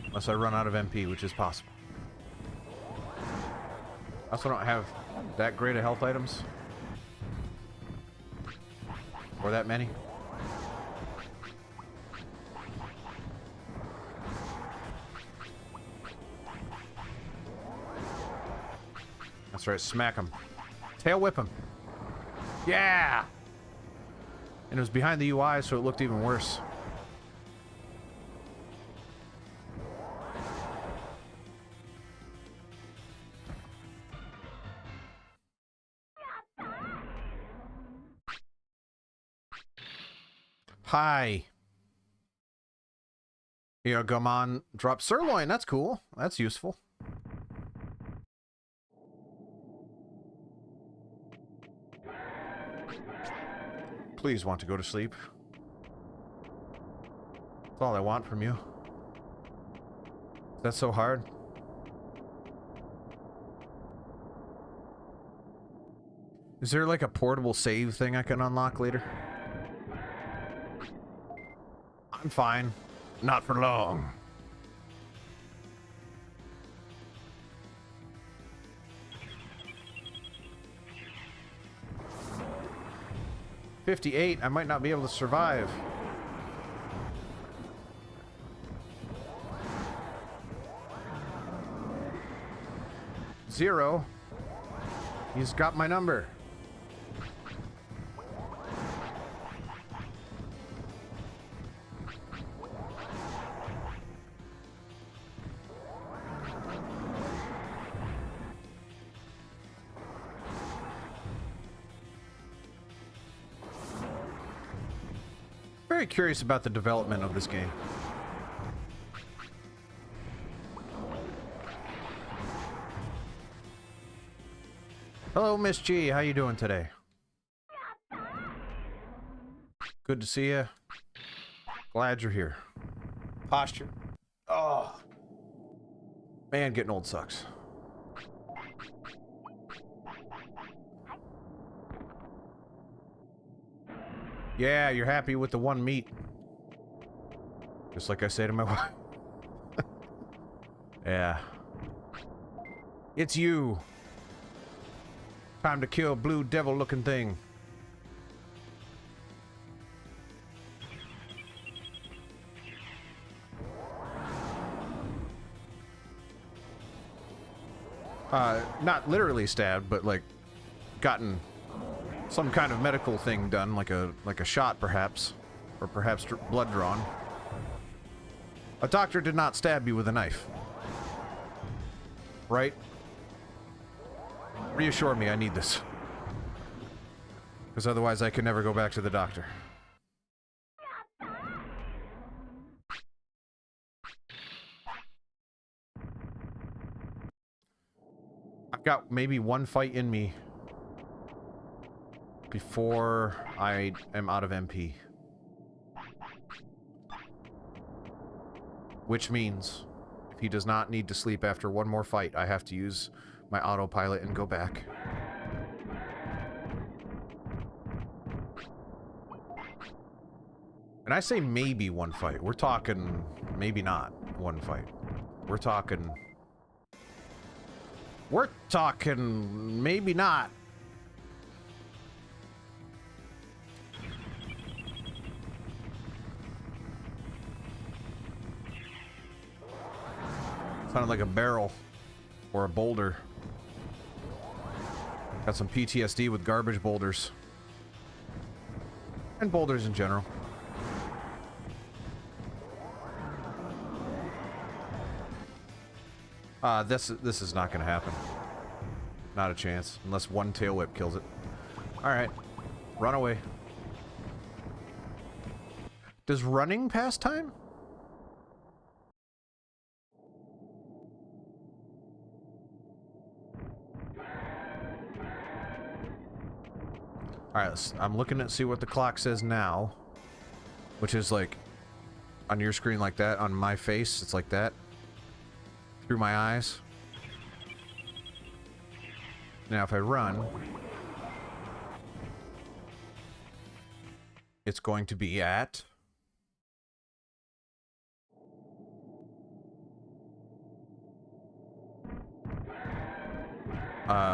Unless I run out of MP, which is possible. I also don't have that great of health items. Or that many. That's right, smack him. Tail whip him. Yeah! And it was behind the UI, so it looked even worse. Hi. Here, Gamon drop sirloin. That's cool. That's useful. Please want to go to sleep. That's all I want from you. That's so hard. Is there like a portable save thing I can unlock later? I'm fine. Not for long. $58. I might not be able to survive. $0. He's got my number. Very curious about the development of this game. Hello, Miss G. How you doing today? Good to see you. Glad you're here. Posture. Oh. Man, getting old sucks. Yeah, you're happy with the one meat. Just like I say to my wife. Yeah. It's you. Time to kill blue devil looking thing. Not literally stabbed, but like gotten some kind of medical thing done, like a shot perhaps, or perhaps blood drawn. A doctor did not stab you with a knife. Right? Reassure me I need this. Because otherwise I can never go back to the doctor. I've got maybe one fight in me before I am out of MP. Which means, if he does not need to sleep after one more fight, I have to use my autopilot and go back. And I say maybe one fight. We're talking maybe not one fight. We're talking maybe not. Sounded like a barrel or a boulder. Got some PTSD with garbage boulders. And boulders in general. This is not gonna happen. Not a chance. Unless one tail whip kills it. Alright. Run away. Does running pass time? Alright, I'm looking to see what the clock says now. Which is like, on your screen like that, on my face, it's like that. Through my eyes. Now if I run, it's going to be at...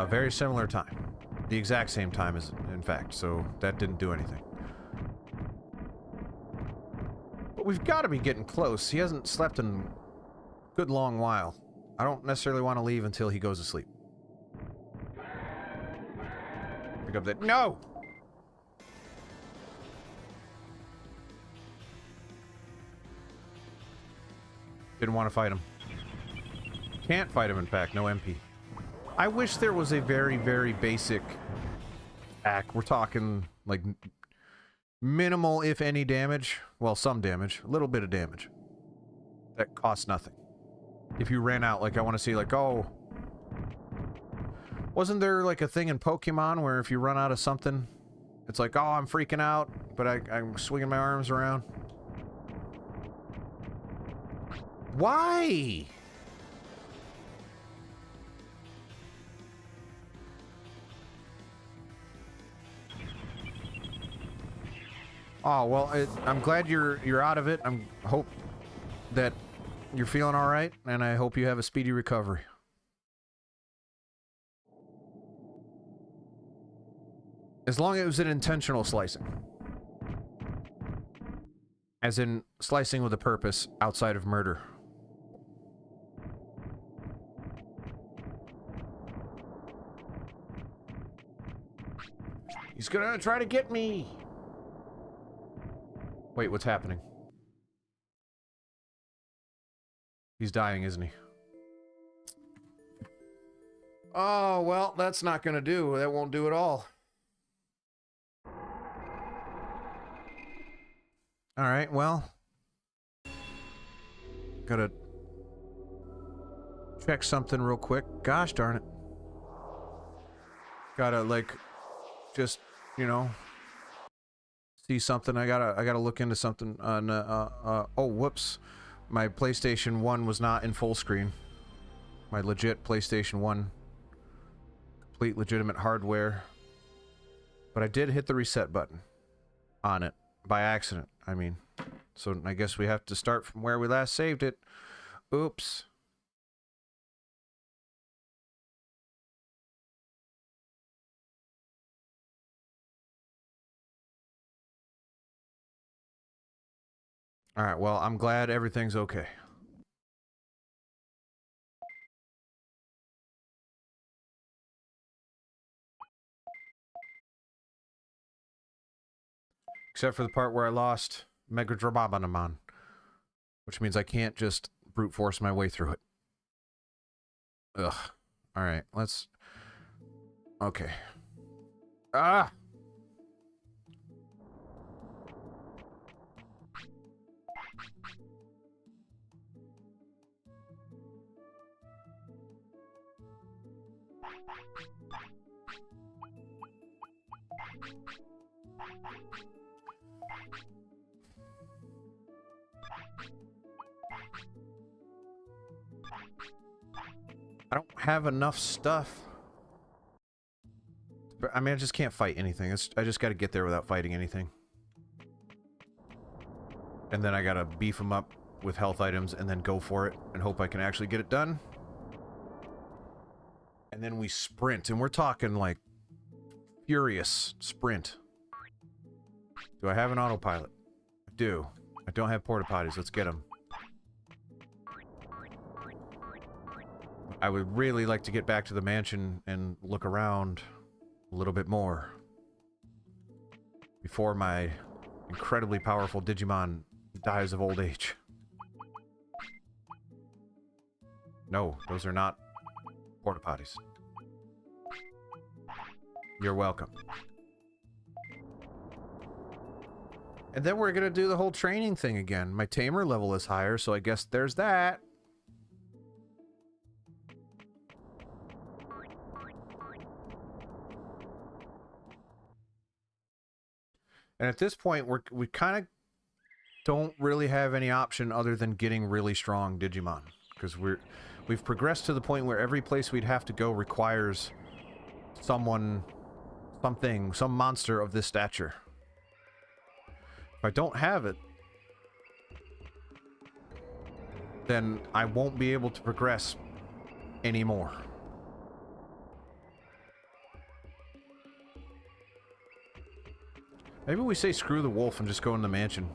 very similar time. The exact same time as, in fact, so that didn't do anything. But we've got to be getting close. He hasn't slept in a good long while. I don't necessarily want to leave until he goes to sleep. Pick up that... No! Didn't want to fight him. Can't fight him, in fact. No MP. I wish there was a very, very basic attack. We're talking, like, minimal, if any, damage. Well, some damage. A little bit of damage. That costs nothing. If you ran out, like, I want to see, like, oh... Wasn't there, like, a thing in Pokemon where if you run out of something, it's like, oh, I'm freaking out, but I'm swinging my arms around? Why? Oh, well, I'm glad you're out of it. I'm hope that you're feeling all right, and I hope you have a speedy recovery. As long as it was an intentional slicing. As in, slicing with a purpose outside of murder. He's gonna try to get me! Wait, what's happening? He's dying, isn't he? Oh, well, that's not gonna do. That won't do at all. Alright, well. Gotta check something real quick. Gosh darn it. Gotta, like, just, you know, see something. I gotta look into something. Oh, whoops. My PlayStation 1 was not in full screen. My legit PlayStation 1. Complete legitimate hardware. But I did hit the reset button on it. By accident, I mean. So I guess we have to start from where we last saved it. Oops. Alright, well, I'm glad everything's okay. Except for the part where I lost Mega Drababanaman. Which means I can't just brute force my way through it. Ugh. Alright, let's... Okay. Ah! I don't have enough stuff. But, I mean, I just can't fight anything. I just gotta get there without fighting anything. And then I gotta beef them up with health items and then go for it and hope I can actually get it done. And then we sprint, and we're talking like furious sprint. Do I have an autopilot? I do. I don't have porta potties. Let's get them. I would really like to get back to the mansion and look around a little bit more before my incredibly powerful Digimon dies of old age. No, those are not porta potties. You're welcome. And then we're gonna do the whole training thing again. My tamer level is higher, so I guess there's that. And at this point, we kind of don't really have any option other than getting really strong Digimon. Because we've progressed to the point where every place we'd have to go requires someone, something, some monster of this stature. If I don't have it, then I won't be able to progress anymore. Maybe we say screw the wolf and just go in the mansion.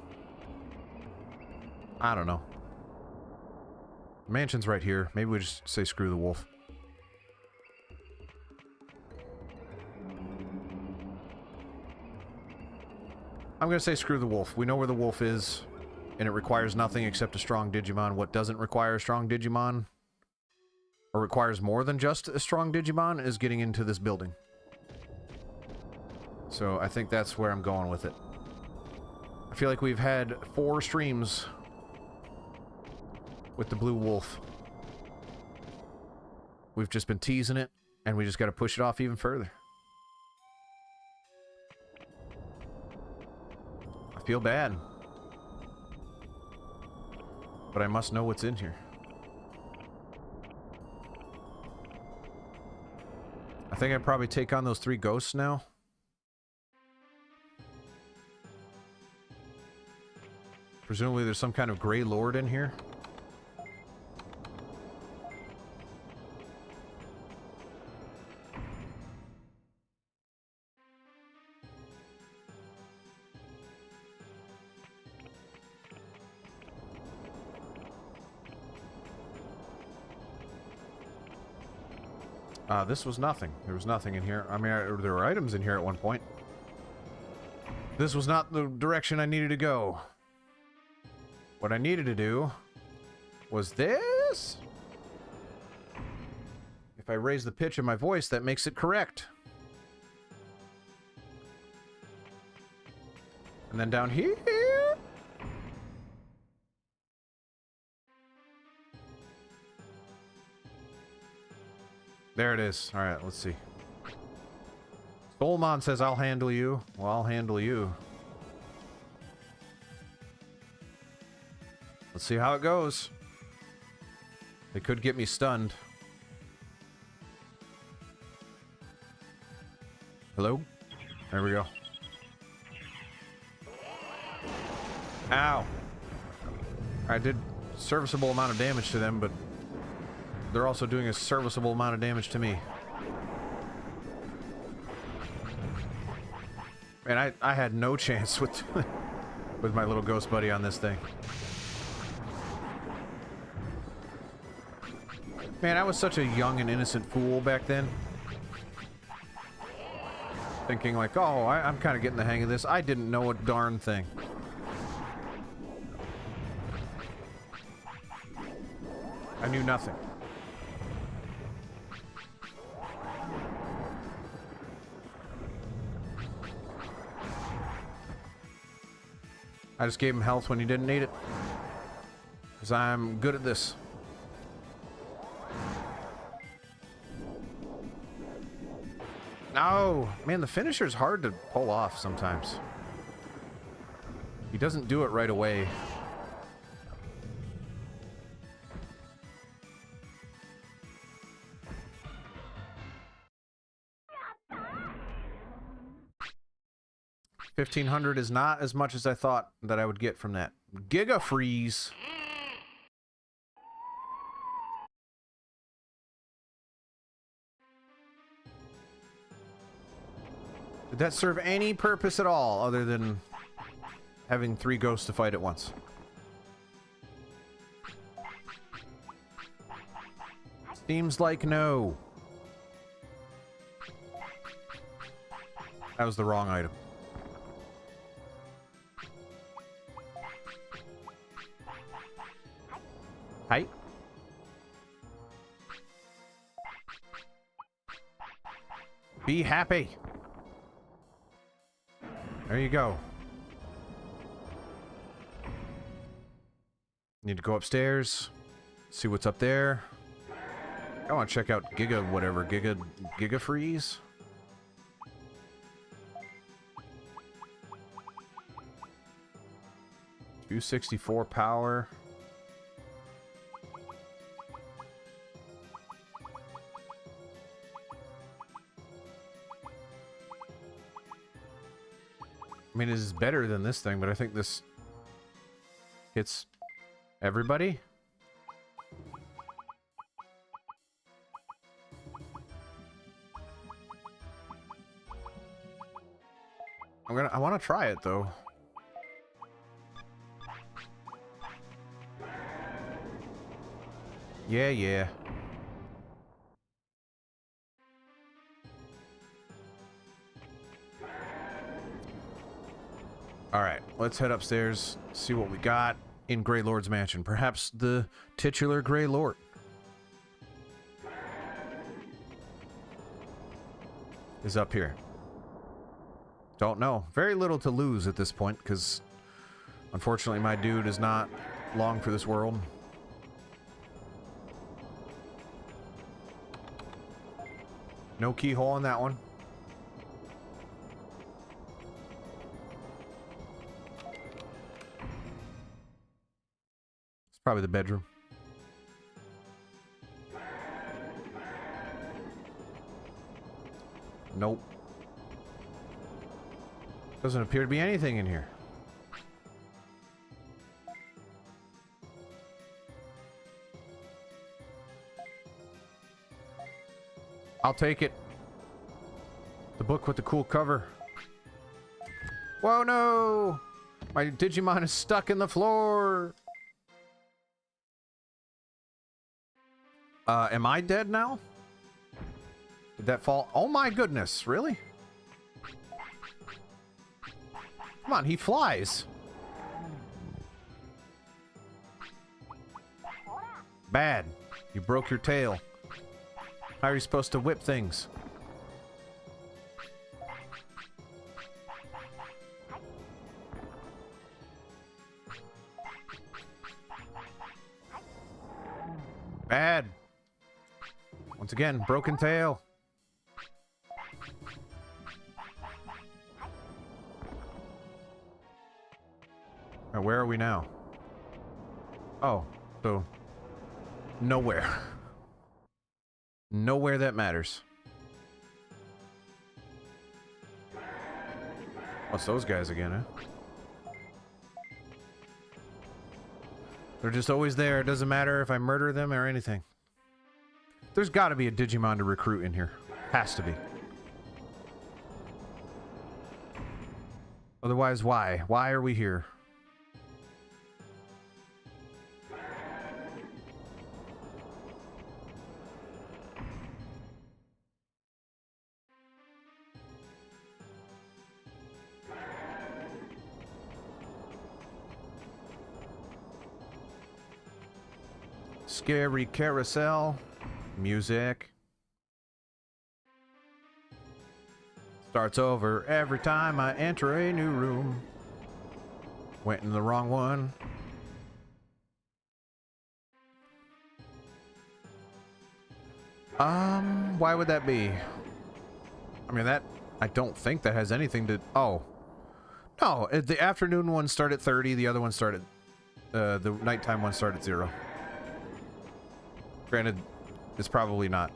I don't know. The mansion's right here. Maybe we just say screw the wolf. I'm gonna say screw the wolf. We know where the wolf is, and it requires nothing except a strong Digimon. What doesn't require a strong Digimon, or requires more than just a strong Digimon, is getting into this building. So I think that's where I'm going with it. I feel like we've had 4 streams with the blue wolf. We've just been teasing it, and we just got to push it off even further. I feel bad. but I must know what's in here. I think I'd probably take on those 3 ghosts now. Presumably there's some kind of Grey Lord in here. This was nothing. There was nothing in here. I mean, there were items in here at one point. This was not the direction I needed to go. What I needed to do was this. If I raise the pitch of my voice, that makes it correct. And then down here. There it is. Alright, let's see. Soulmon says, I'll handle you. Well, I'll handle you. Let's see how it goes. They could get me stunned. Hello? There we go. Ow. I did a serviceable amount of damage to them, but they're also doing a serviceable amount of damage to me. Man, I had no chance with with my little ghost buddy on this thing. Man, I was such a young and innocent fool back then. Thinking like, oh, I'm kind of getting the hang of this. I didn't know a darn thing. I knew nothing. I just gave him health when he didn't need it. Because I'm good at this. No! Man, the finisher's hard to pull off sometimes. He doesn't do it right away. $1,500 is not as much as I thought that I would get from that. Giga Freeze. Did that serve any purpose at all other than having 3 ghosts to fight at once? Seems like no. That was the wrong item. Hi. Be happy. There you go. Need to go upstairs. See what's up there. I want to check out Giga whatever. Giga Freeze. $264 power. I mean, it is better than this thing, but I think this hits everybody. I want to try it though. Yeah. Alright, let's head upstairs, see what we got in Grey Lord's mansion. Perhaps the titular Grey Lord. Is up here. Don't know. Very little to lose at this point, because unfortunately my dude is not long for this world. No keyhole on that one. Probably the bedroom. Nope. Doesn't appear to be anything in here. I'll take it. The book with the cool cover. Whoa, no! My Digimon is stuck in the floor! Am I dead now? Did that fall? Oh my goodness, really? Come on, he flies. Bad. You broke your tail. How are you supposed to whip things? Bad. Once again, broken tail. Now, where are we now? Oh, so nowhere. Nowhere that matters. What's those guys again, huh? They're just always there. It doesn't matter if I murder them or anything. There's got to be a Digimon to recruit in here. Has to be. Otherwise, why? Why are we here? Scary carousel. Music. Starts over every time I enter a new room. Went in the wrong one. Why would that be? I mean, that... I don't think that has anything to... Oh. No, the afternoon one started at 30, the other one started... the nighttime one started at 0. Granted, it's probably not...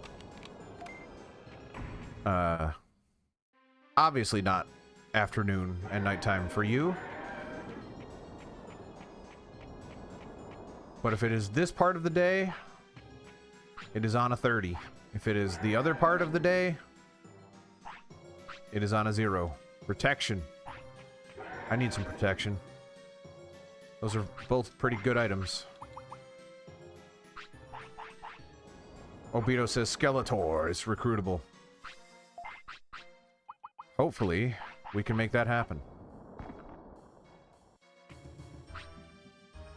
obviously not afternoon and nighttime for you. But if it is this part of the day, it is on a 30. If it is the other part of the day, it is on a 0. Protection. I need some protection. Those are both pretty good items. Obito says Skeletor is recruitable. Hopefully, we can make that happen.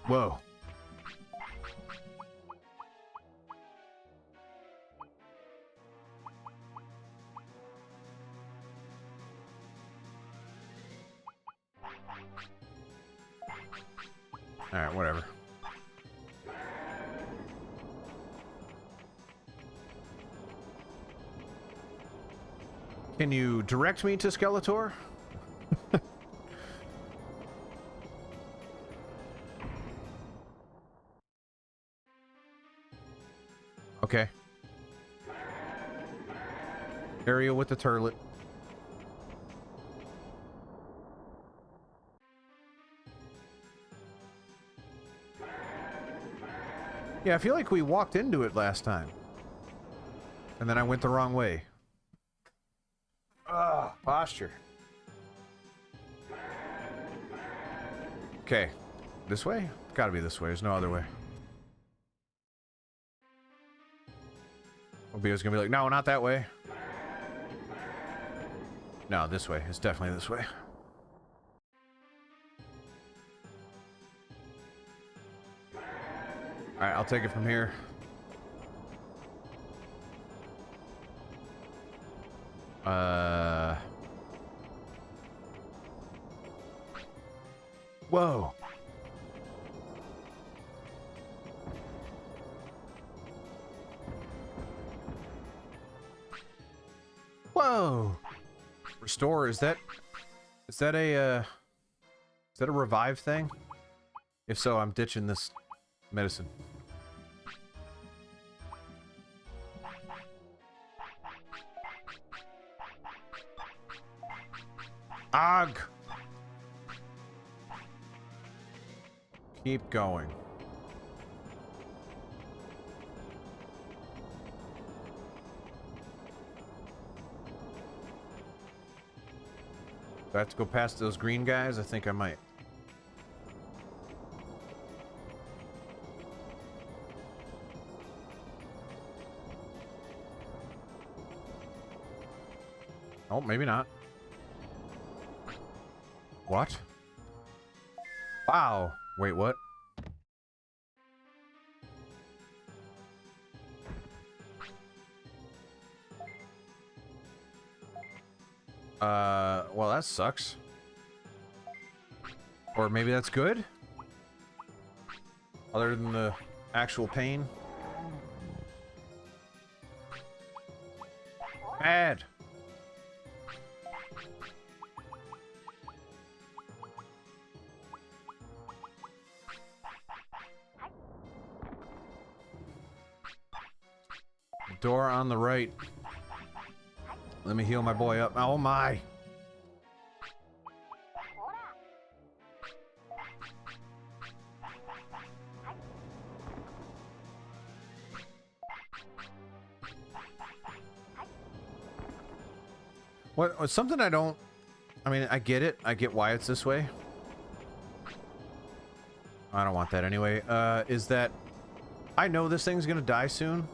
Whoa. Alright, whatever. Can you direct me to Skeletor? Okay. Area with the turlet. Yeah, I feel like we walked into it last time. And then I went the wrong way. Posture. Okay. This way? Gotta be this way. There's no other way. Obito's gonna be like, no, not that way. No, this way. It's definitely this way. Alright, I'll take it from here. Whoa. Whoa. Restore, is that a revive thing? If so, I'm ditching this medicine. Ugh! Keep going. Do I have to go past those green guys? I think I might. Oh, maybe not. What? Wow. Wait, what? Well, that sucks. Or maybe that's good? Other than the actual pain? Bad. Door on the right. Let me heal my boy up. Oh my! What? Something I don't... I mean, I get it. I get why it's this way. I don't want that anyway. Is that... I know this thing's gonna die soon.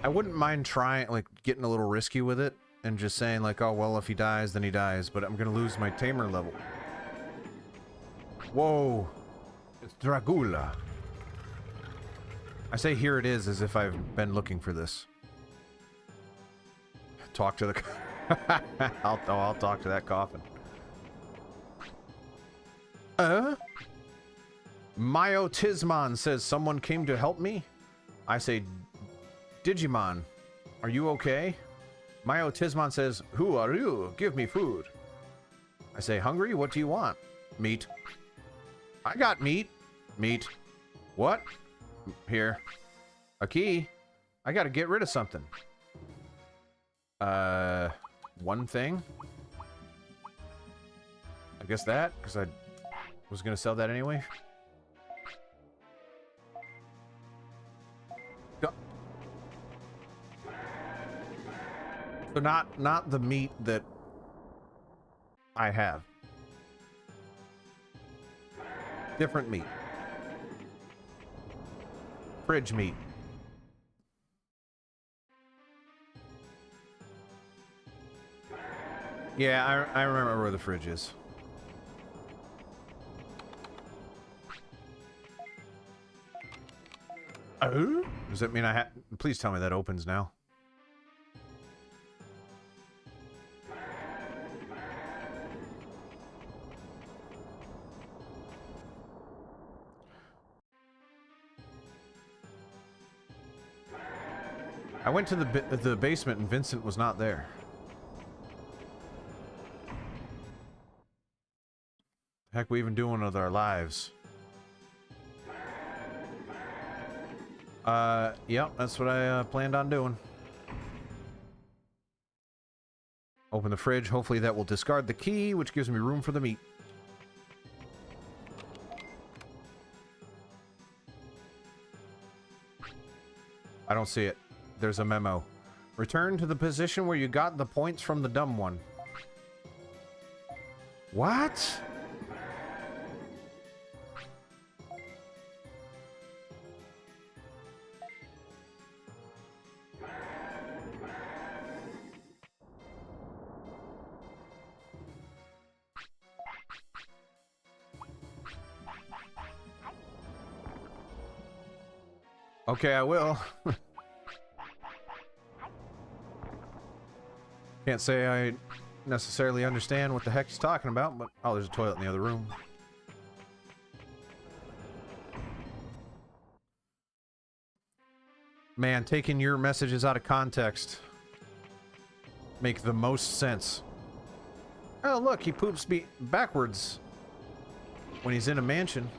I wouldn't mind trying, like, getting a little risky with it and just saying, like, oh, well, if he dies, then he dies, but I'm gonna lose my tamer level. Whoa. It's Dragula. I say here it is as if I've been looking for this. Talk to the... I'll talk to that coffin. Myotismon says, someone came to help me? I say... Digimon, are you okay? Myotismon says, who are you? Give me food. I say, hungry? What do you want? Meat. I got meat. Meat. What? Here. A key. I gotta get rid of something. One thing? I guess that, because I was gonna sell that anyway. So not the meat that I have. Different meat. Fridge meat. Yeah, I remember where the fridge is. Oh? Does that mean I have... Please tell me that opens now. I went to the basement and Vincent was not there. The heck we even doing with our lives? Yep, that's what I planned on doing. Open the fridge. Hopefully that will discard the key, which gives me room for the meat. I don't see it. There's a memo. Return to the position where you got the points from the dumb one. What? Okay, I will. Can't say I necessarily understand what the heck he's talking about, but... Oh, there's a toilet in the other room. Man, taking your messages out of context make the most sense. Oh, look, he poops backwards when he's in a mansion.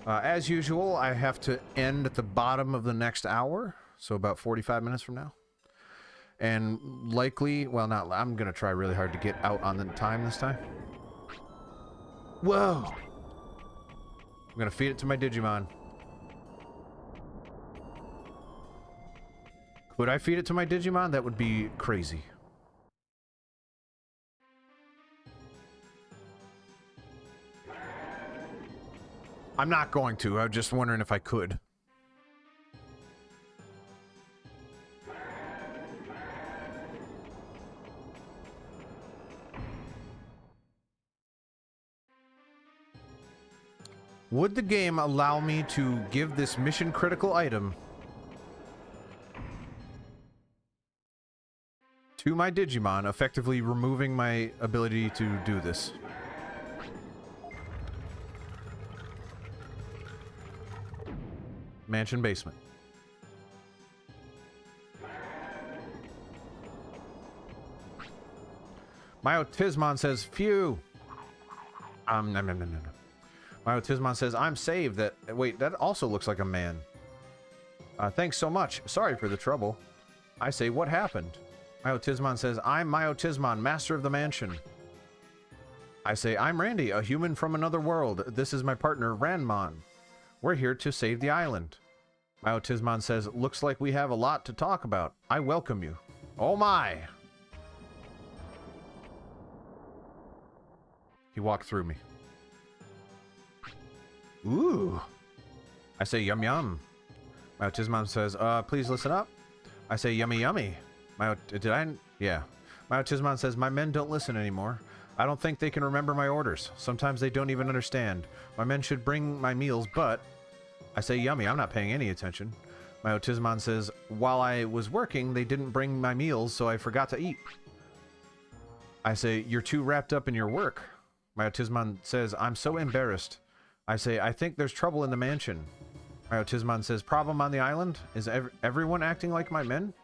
As usual, I have to end at the bottom of the next hour, so about 45 minutes from now. And likely, well, not, I'm going to try really hard to get out on the time this time. Whoa! I'm going to feed it to my Digimon. Could I feed it to my Digimon? That would be crazy. I'm not going to. I was just wondering if I could. Would the game allow me to give this mission critical item to my Digimon, effectively removing my ability to do this? Mansion basement. Myotismon says, phew. No. Myotismon says, I'm saved. That, wait, that also looks like a man. Thanks so much. Sorry for the trouble. I say, what happened? Myotismon says, I'm Myotismon, master of the mansion. I say, I'm Randy, a human from another world. This is my partner, Ranmon. We're here to save the island. Myotismon says, looks like we have a lot to talk about. I welcome you. Oh my! He walked through me. Ooh. I say, yum yum. Myotismon says, please listen up. I say, yummy yummy. Yeah. Myotismon says, my men don't listen anymore. I don't think they can remember my orders. Sometimes they don't even understand. My men should bring my meals, but... I say, yummy, I'm not paying any attention. Myotismon says, while I was working, they didn't bring my meals, so I forgot to eat. I say, you're too wrapped up in your work. Myotismon says, I'm so embarrassed. I say, I think there's trouble in the mansion. Myotismon says, problem on the island? Is everyone acting like my men?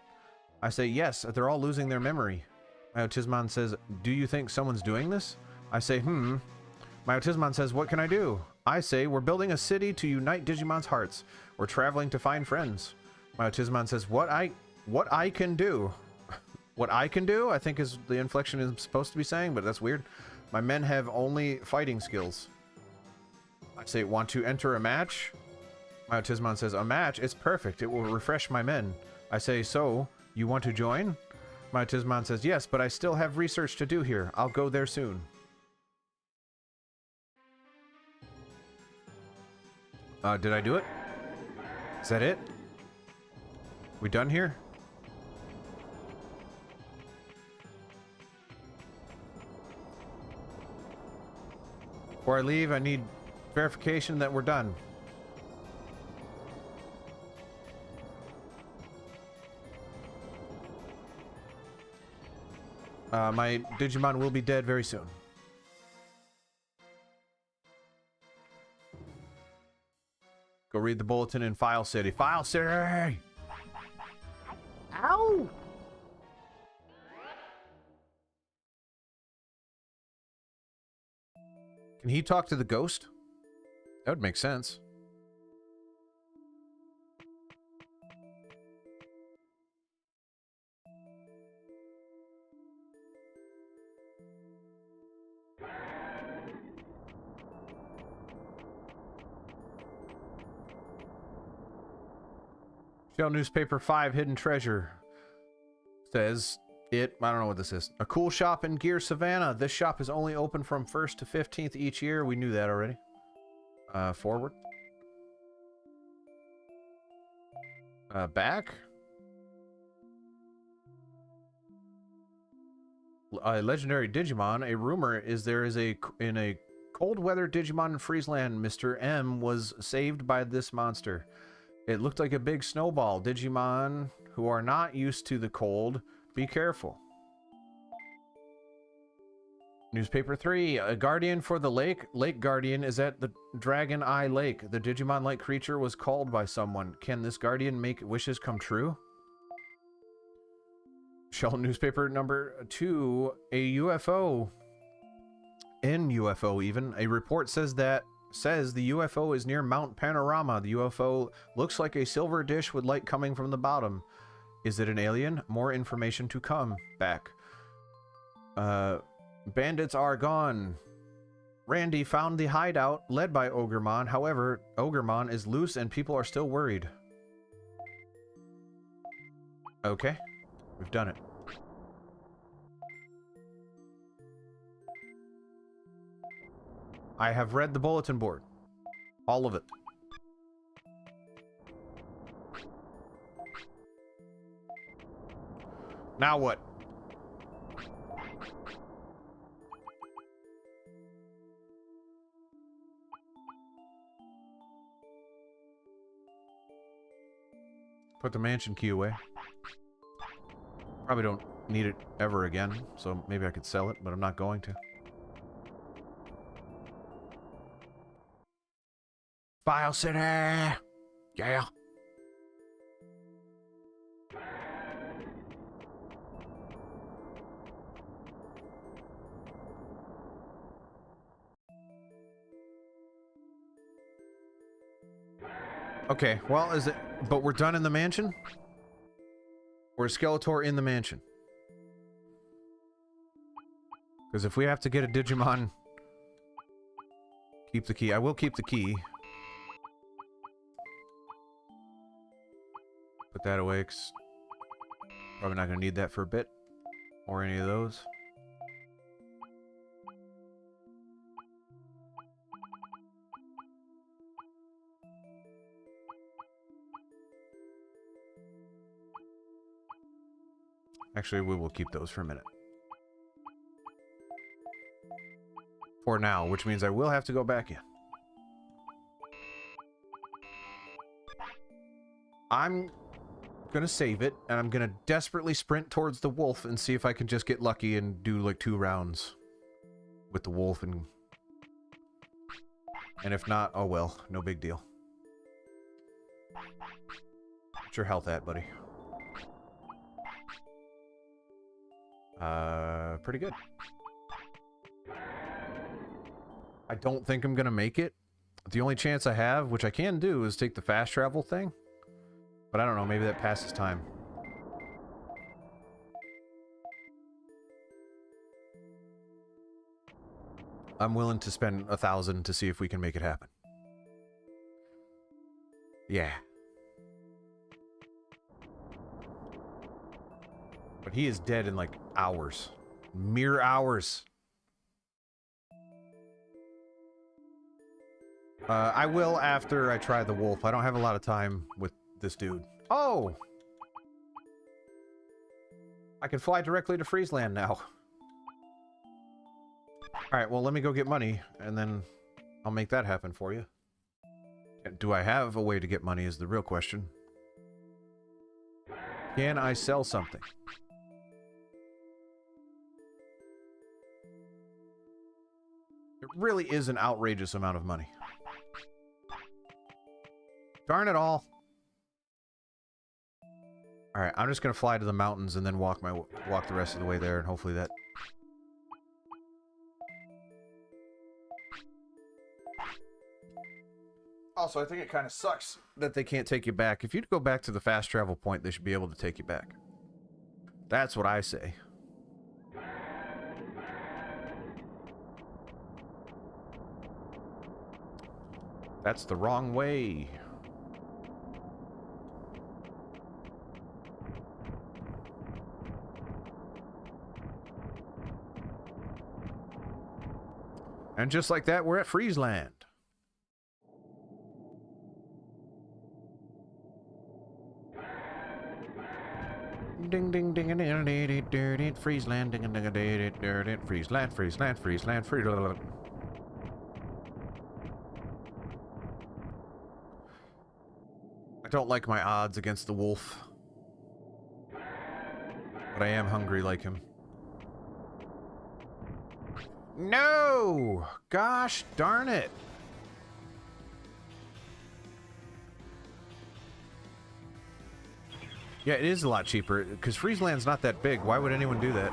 I say, yes, they're all losing their memory. Myotismon says, do you think someone's doing this? I say, Myotismon says, what can I do? I say, we're building a city to unite Digimon's hearts. We're traveling to find friends. Myotismon says, what I can do? What I can do, I think is the inflection is supposed to be saying, but that's weird. My men have only fighting skills. I say, want to enter a match? Myotismon says, a match? It's perfect. It will refresh my men. I say, so, you want to join? Myotismon says, yes, but I still have research to do here. I'll go there soon. Did I do it? Is that it? We done here? Before I leave, I need verification that we're done. My Digimon will be dead very soon. Go read the bulletin in File City. File City! Ow! Can he talk to the ghost? That would make sense. Shell Newspaper 5 Hidden Treasure says I don't know what this is. A cool shop in Gear Savannah. This shop is only open from 1st to 15th each year. We knew that already. Forward. Back. A legendary Digimon. A rumor is there is in a cold weather Digimon in Friesland, Mr. M was saved by this monster. It looked like a big snowball. Digimon who are not used to the cold, be careful. Newspaper 3, a guardian for the lake. Lake Guardian is at the Dragon Eye Lake. The Digimon-like creature was called by someone. Can this guardian make wishes come true? Shell Newspaper number 2, a UFO. In UFO even. A report says that says the UFO is near Mount Panorama. The UFO looks like a silver dish with light coming from the bottom. Is it an alien? More information to come. Back. Bandits are gone. Randy found the hideout led by Ogremon. However, Ogremon is loose and people are still worried. Okay. We've done it. I have read the bulletin board. All of it. Now what? Put the mansion key away. Probably don't need it ever again, so maybe I could sell it, but I'm not going to. File City! Yeah! Okay, well, is it... But we're done in the mansion? Or is Skeletor in the mansion? Because if we have to get a Digimon... Keep the key. I will keep the key. Put that away, 'cause probably not going to need that for a bit. Or any of those. Actually, we will keep those for a minute. For now, which means I will have to go back in. I'm gonna save it, and I'm gonna desperately sprint towards the wolf and see if I can just get lucky and do like 2 rounds with the wolf, and if not, oh well, no big deal. What's your health at, buddy? Pretty good. I don't think I'm gonna make it. The only chance I have, which I can do, is take the fast travel thing. But I don't know, maybe that passes time. I'm willing to spend 1,000 to see if we can make it happen. Yeah. But he is dead in like hours. Mere hours. I will after I try the wolf. I don't have a lot of time with this dude. Oh! I can fly directly to Friesland now. Alright, well, let me go get money, and then I'll make that happen for you. Do I have a way to get money is the real question. Can I sell something? It really is an outrageous amount of money. Darn it all. Alright, I'm just gonna fly to the mountains and then walk the rest of the way there, and hopefully that... Also, I think it kind of sucks that they can't take you back. If you'd go back to the fast travel point, they should be able to take you back. That's what I say. That's the wrong way. And just like that, we're at Friesland. Ding ding ding ding ding ding ding Friesland ding ding ding ding ding Friesland Friesland Friesland Friesland. I don't like my odds against the wolf, but I am hungry like him. No! Gosh darn it! Yeah, it is a lot cheaper, because Friesland's not that big. Why would anyone do that?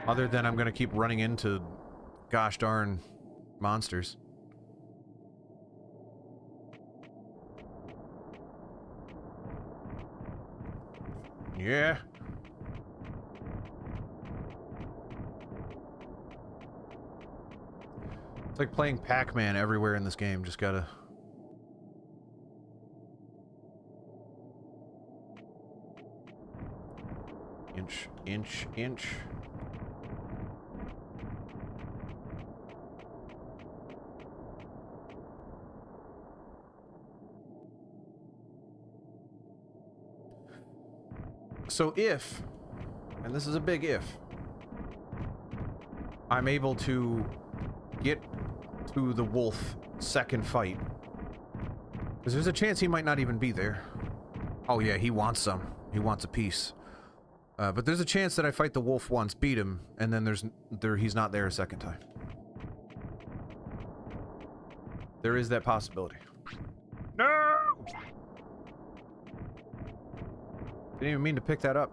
Other than I'm gonna keep running into gosh darn monsters. Yeah. It's like playing Pac-Man everywhere in this game. Just gotta... Inch, inch, inch. So if, and this is a big if, I'm able to get to the wolf second fight, because there's a chance he might not even be there. Oh yeah, he wants some. He wants a piece. But there's a chance that I fight the wolf once, beat him, and then he's not there a second time. There is that possibility. No! Didn't even mean to pick that up.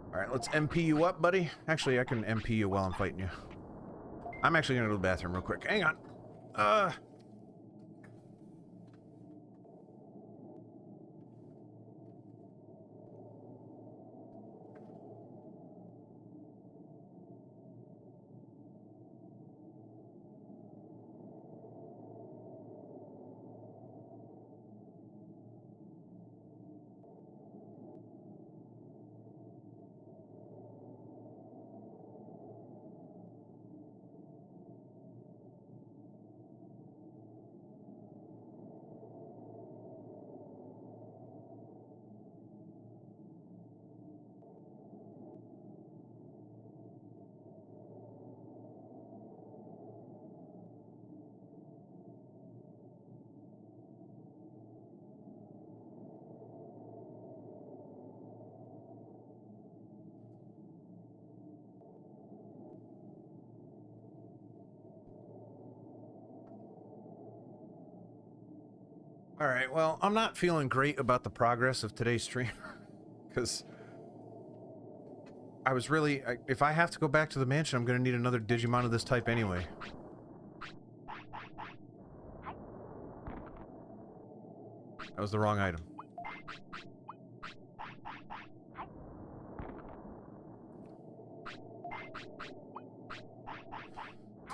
Alright, let's MP you up, buddy. Actually, I can MP you while I'm fighting you. I'm actually gonna go to the bathroom real quick. Hang on. Alright, well, I'm not feeling great about the progress of today's stream. Because I was really... if I have to go back to the mansion, I'm going to need another Digimon of this type anyway. That was the wrong item.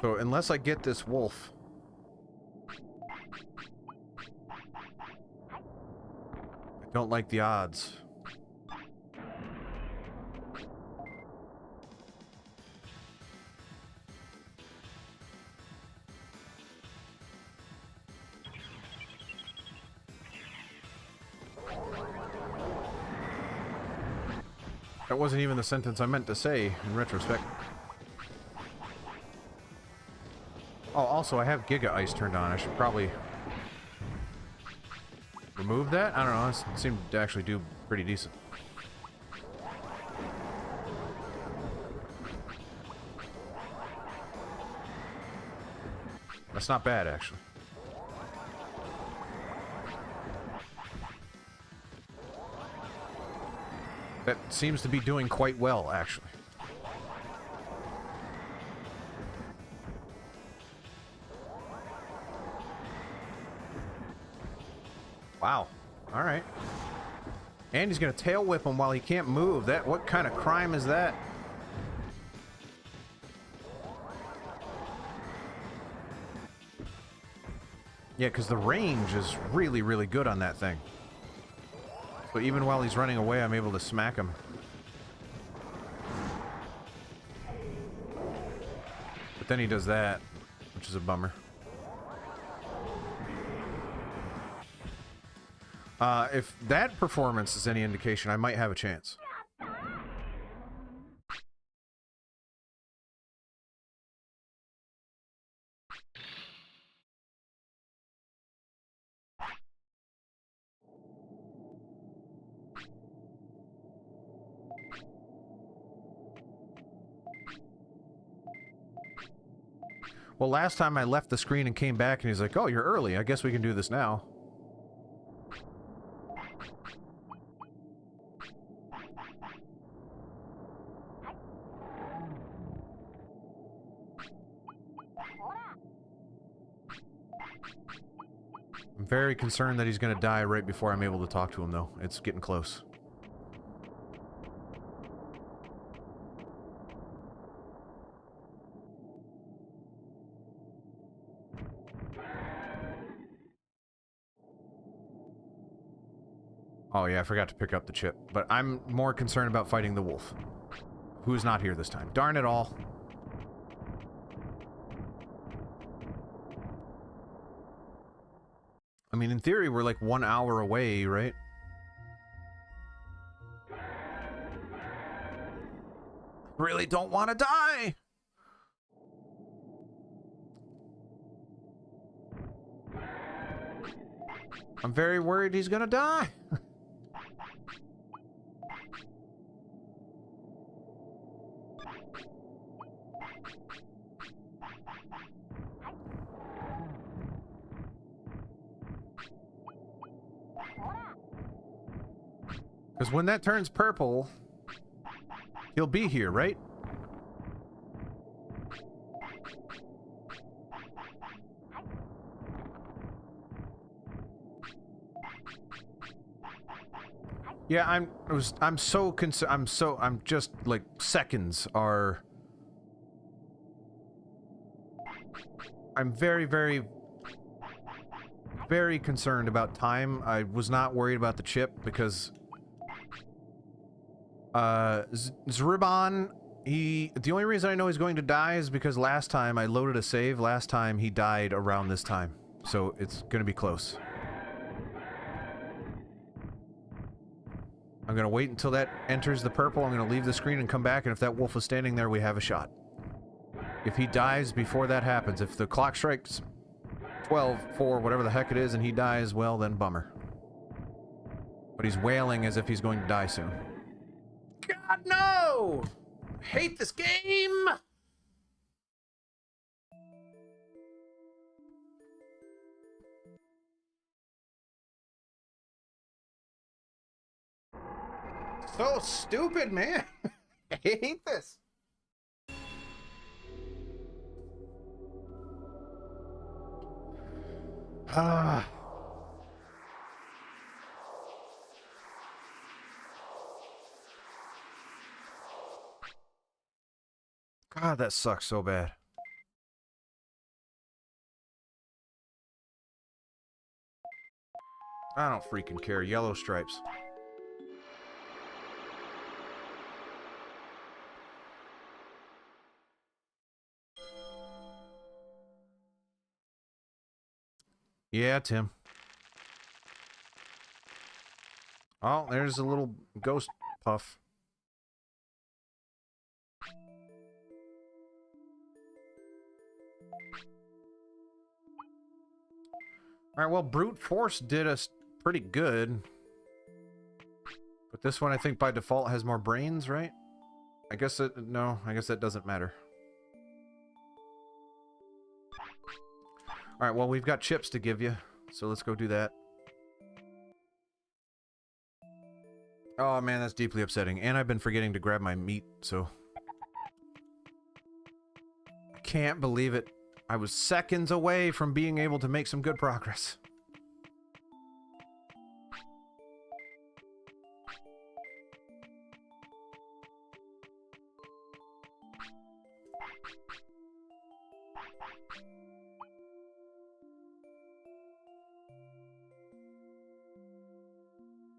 So, unless I get this wolf... I don't like the odds. That wasn't even the sentence I meant to say in retrospect. Oh, also, I have Giga Ice turned on. I should probably remove that? I don't know. It seemed to actually do pretty decent. That's not bad, actually. That seems to be doing quite well, actually. Wow. Alright. And he's gonna tail whip him while he can't move. What kind of crime is that? Yeah, because the range is really, really good on that thing. So even while he's running away, I'm able to smack him. But then he does that, which is a bummer. If that performance is any indication, I might have a chance. Well, last time I left the screen and came back and he's like, oh, you're early. I guess we can do this now. I'm very concerned that he's gonna die right before I'm able to talk to him, though. It's getting close. Oh yeah, I forgot to pick up the chip. But I'm more concerned about fighting the wolf. Who is not here this time. Darn it all. I mean, in theory, we're like 1 hour away, right? Really don't want to die! I'm very worried he's gonna die. Because when that turns purple, he'll be here, right? Yeah, I'm so concerned. I'm just like seconds are. I'm very, very, very concerned about time. I was not worried about the chip because Zribon, the only reason I know he's going to die is because last time I loaded a save, last time he died around this time. So it's gonna be close. I'm gonna wait until that enters the purple, I'm gonna leave the screen and come back, and if that wolf is standing there, we have a shot. If he dies before that happens, if the clock strikes 12-4, whatever the heck it is, and he dies, well, then bummer. But he's wailing as if he's going to die soon. God, no! I hate this game! So stupid, man! I hate this! Ah. God, that sucks so bad. I don't freaking care. Yellow stripes. Yeah, Tim. Oh, there's a little ghost puff. Alright, well, brute force did us pretty good. But this one, I think, by default, has more brains, right? I guess it... No, I guess that doesn't matter. Alright, well, we've got chips to give you, so let's go do that. Oh, man, that's deeply upsetting. And I've been forgetting to grab my meat, so... I can't believe it. I was seconds away from being able to make some good progress.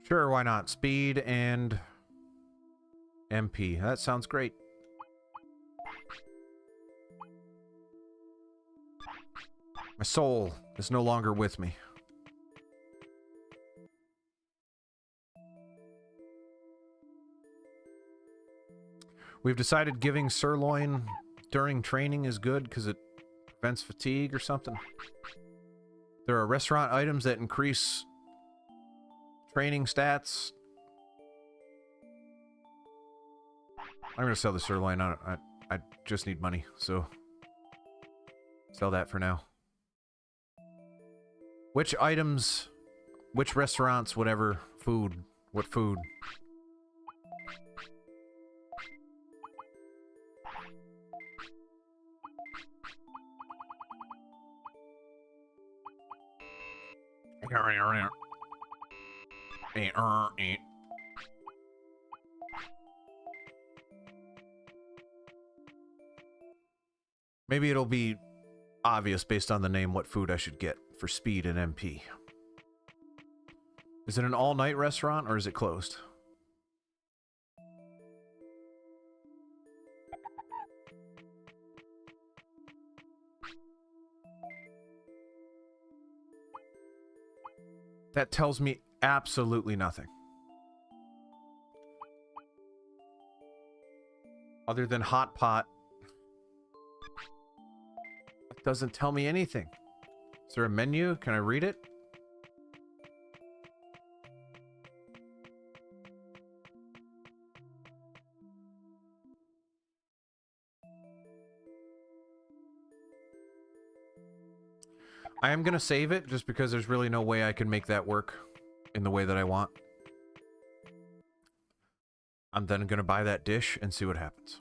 Sure, why not? Speed and MP. That sounds great. My soul is no longer with me. We've decided giving sirloin during training is good because it prevents fatigue or something. There are restaurant items that increase training stats. I'm gonna sell the sirloin. I just need money, so sell that for now. Which items, which restaurants, whatever, food, what food? Maybe it'll be obvious based on the name what food I should get for speed and MP. Is it an all-night restaurant or is it closed? That tells me absolutely nothing. Other than hot pot. It doesn't tell me anything. Is there a menu? Can I read it? I am going to save it just because there's really no way I can make that work in the way that I want. I'm then going to buy that dish and see what happens.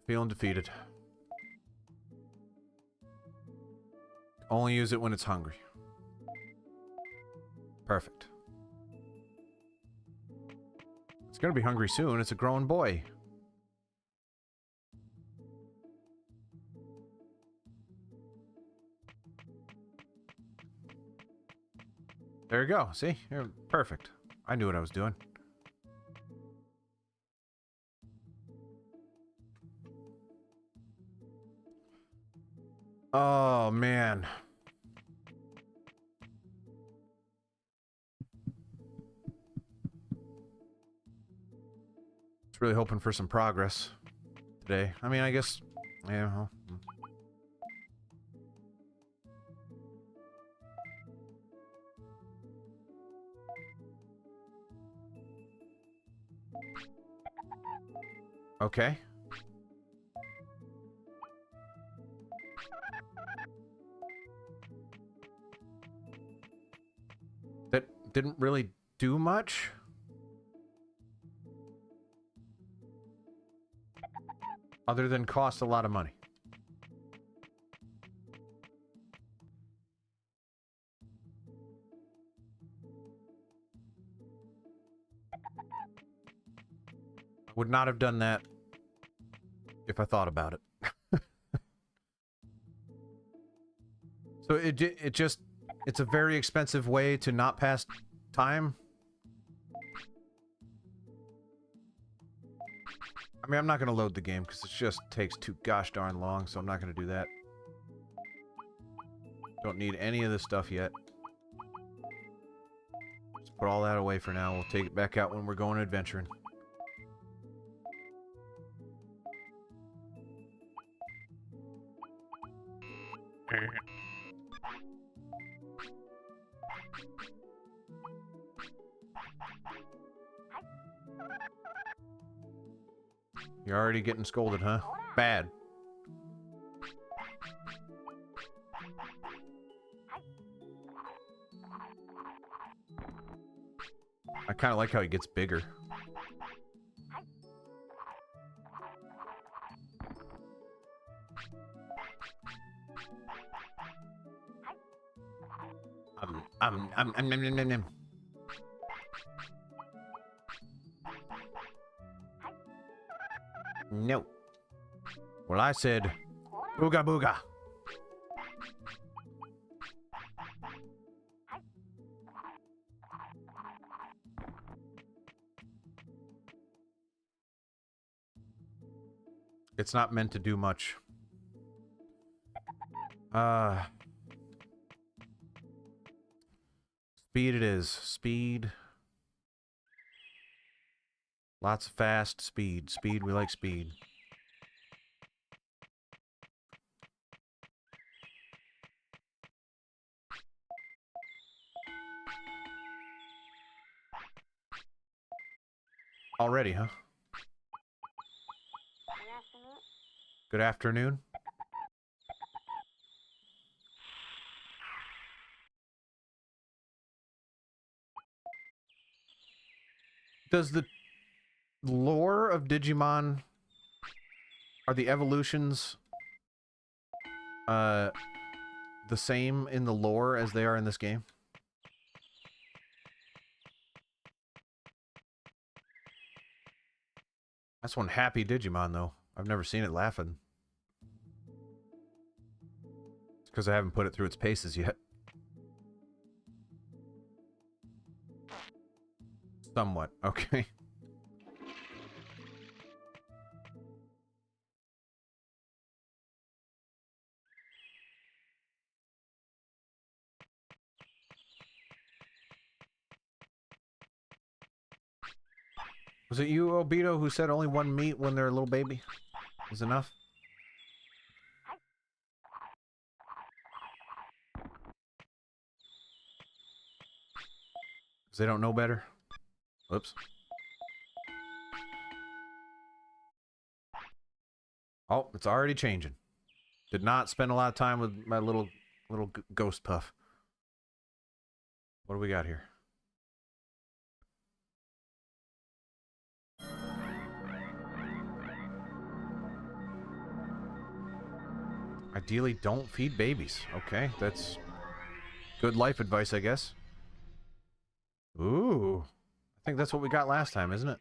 Feeling defeated. Only use it when it's hungry. Perfect. It's gonna be hungry soon. It's a growing boy. There you go. See? You're perfect. I knew what I was doing. Oh, man. Just really hoping for some progress today. I mean, I guess... Yeah, well, okay. That didn't really do much. Other than cost a lot of money. I would not have done that if I thought about it. So it just... It's a very expensive way to not pass time. I mean, I'm not going to load the game because it just takes too gosh darn long, so I'm not going to do that. Don't need any of this stuff yet. Just put all that away for now. We'll take it back out when we're going adventuring. You're already getting scolded, huh? Bad. I kind of like how he gets bigger. No. Well, I said, booga booga. It's not meant to do much. Speed it is. Speed. Lots of fast speed. Speed, we like speed. Already, huh? Good afternoon. Does the lore of Digimon, are the evolutions the same in the lore as they are in this game? That's one happy Digimon, though. I've never seen it laughing. It's because I haven't put it through its paces yet. Somewhat. Okay. Was it you, Obito, who said only one meat when they're a little baby is enough? Because they don't know better? Whoops. Oh, it's already changing. Did not spend a lot of time with my little ghost puff. What do we got here? Ideally, don't feed babies. Okay, that's good life advice, I guess. Ooh. I think that's what we got last time, isn't it?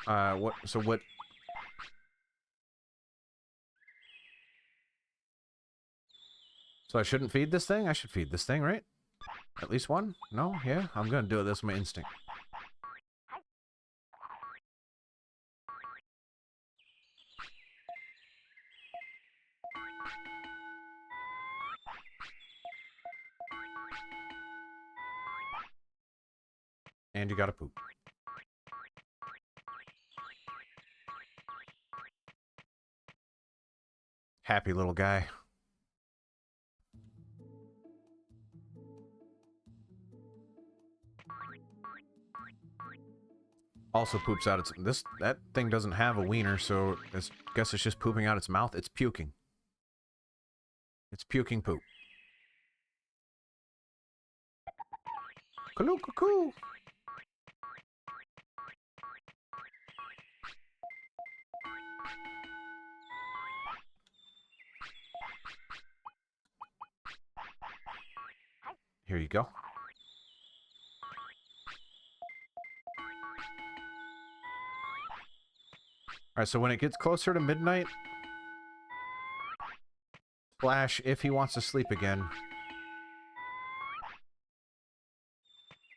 What? So what? So I shouldn't feed this thing? I should feed this thing, right? At least one? No? Yeah? I'm gonna do it. That's my instinct. And you gotta poop. Happy little guy. Also poops out its... That thing doesn't have a wiener, so I guess it's just pooping out its mouth. It's puking. It's puking poop. Cuckoo, cuckoo. Here you go. Alright, so when it gets closer to midnight, Flash, if he wants to sleep again,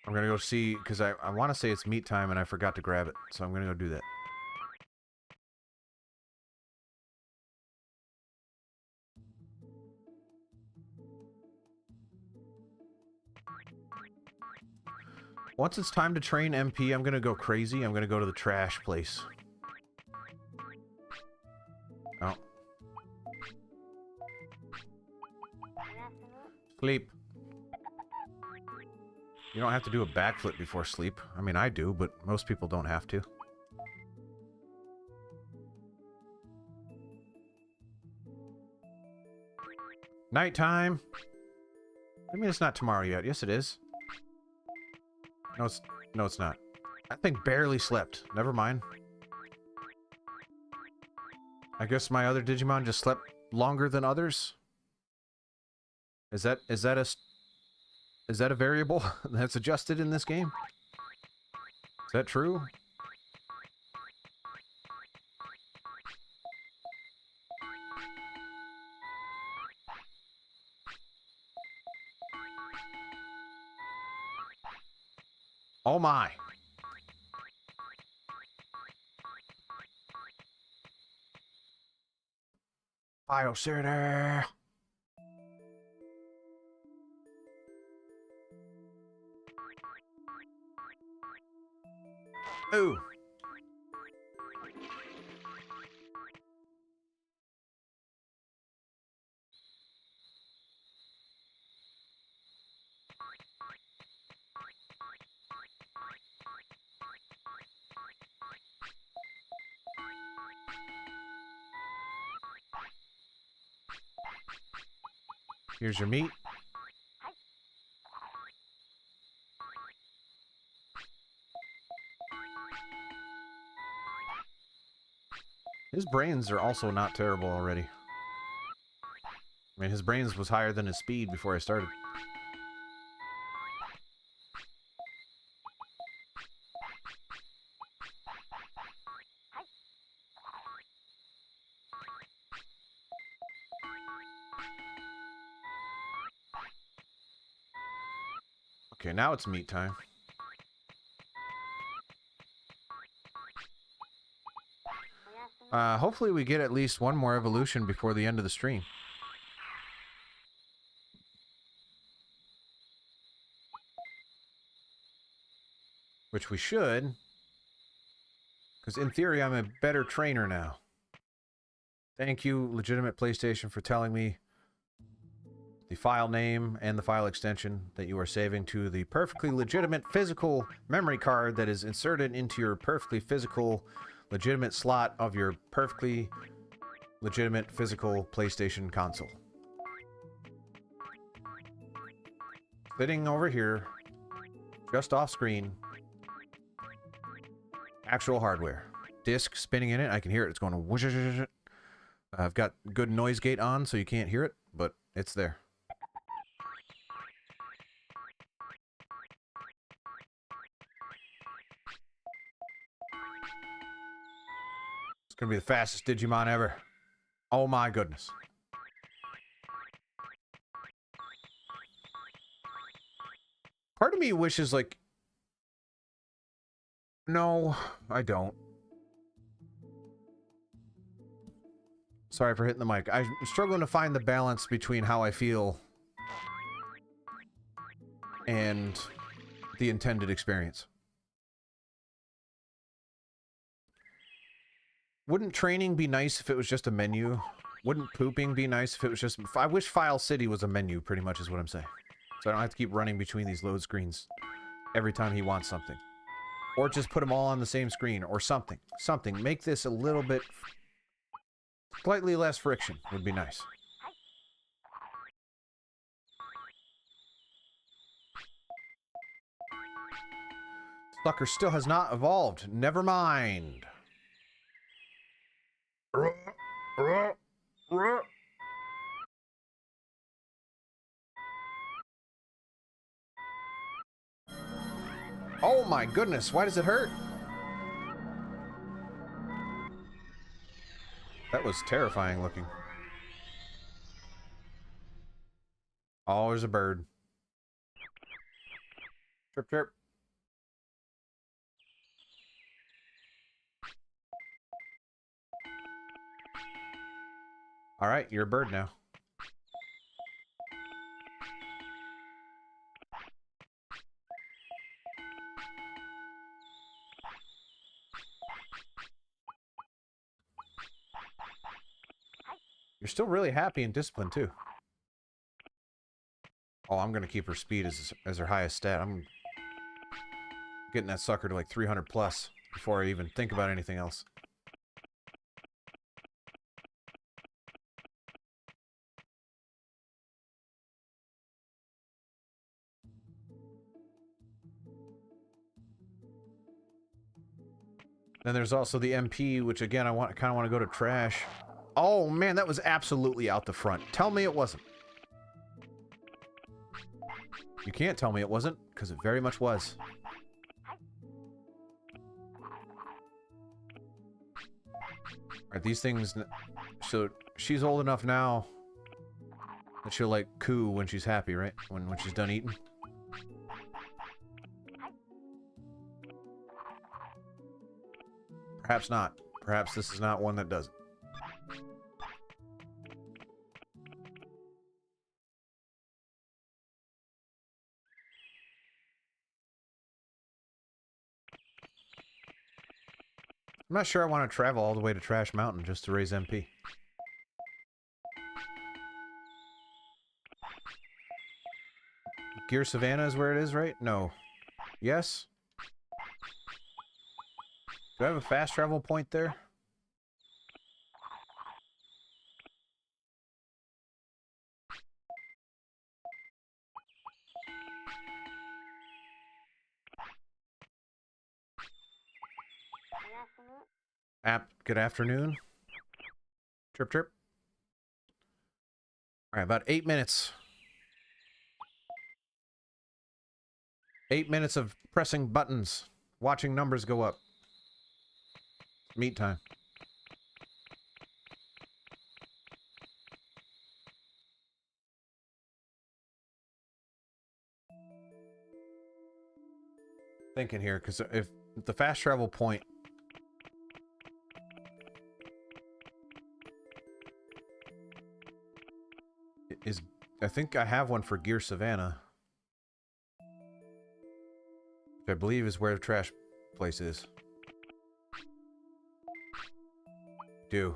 I'm gonna go see, because I want to say it's meat time and I forgot to grab it, so I'm gonna go do that. Once it's time to train MP, I'm gonna go crazy. I'm gonna go to the trash place. Oh. Sleep. You don't have to do a backflip before sleep. I mean, I do, but most people don't have to. Nighttime. I mean, it's not tomorrow yet. Yes, it is. No, it's not. That thing barely slept. Never mind. I guess my other Digimon just slept longer than others. Is that a variable that's adjusted in this game? Is that true? Oh my. Biocity. Ooh. Here's your meat. His brains are also not terrible already. I mean, his brains was higher than his speed before I started. Okay, now it's meat time. Hopefully we get at least one more evolution before the end of the stream. Which we should. Because in theory, I'm a better trainer now. Thank you, legitimate PlayStation, for telling me the file name and the file extension that you are saving to the perfectly legitimate physical memory card that is inserted into your perfectly physical legitimate slot of your perfectly legitimate physical PlayStation console. Sitting over here, just off screen, actual hardware. Disc spinning in it, I can hear it. It's going whoosh. I've got good noise gate on so you can't hear it, but it's there. It's gonna be the fastest Digimon ever. Oh my goodness. Part of me wishes, like... No, I don't. Sorry for hitting the mic. I'm struggling to find the balance between how I feel and the intended experience. Wouldn't training be nice if it was just a menu? Wouldn't pooping be nice if it was just... I wish File City was a menu, pretty much is what I'm saying. So I don't have to keep running between these load screens every time he wants something. Or just put them all on the same screen, or something. Something. Make this a little bit... slightly less friction would be nice. Sucker still has not evolved. Never mind. Oh my goodness, why does it hurt? That was terrifying looking. Oh, there's a bird. Chirp, chirp. Alright, you're a bird now. You're still really happy and disciplined, too. Oh, I'm gonna keep her speed as her highest stat. I'm getting that sucker to like 300 plus before I even think about anything else. Then there's also the MP, which again I kind of want to go to trash. Oh man, that was absolutely out the front. Tell me it wasn't. You can't tell me it wasn't, because it very much was. Alright, these things... So, she's old enough now that she'll, like, coo when she's happy, right? When she's done eating. Perhaps not. Perhaps this is not one that does it. I'm not sure I want to travel all the way to Trash Mountain just to raise MP. Gear Savannah is where it is, right? No. Yes? Do I have a fast travel point there? Good afternoon. Chirp, chirp. All right, about 8 minutes. 8 minutes of pressing buttons, watching numbers go up. Meet time. Thinking here, because if the fast travel point is, I think I have one for Gear Savannah, which I believe is where the trash place is. Do.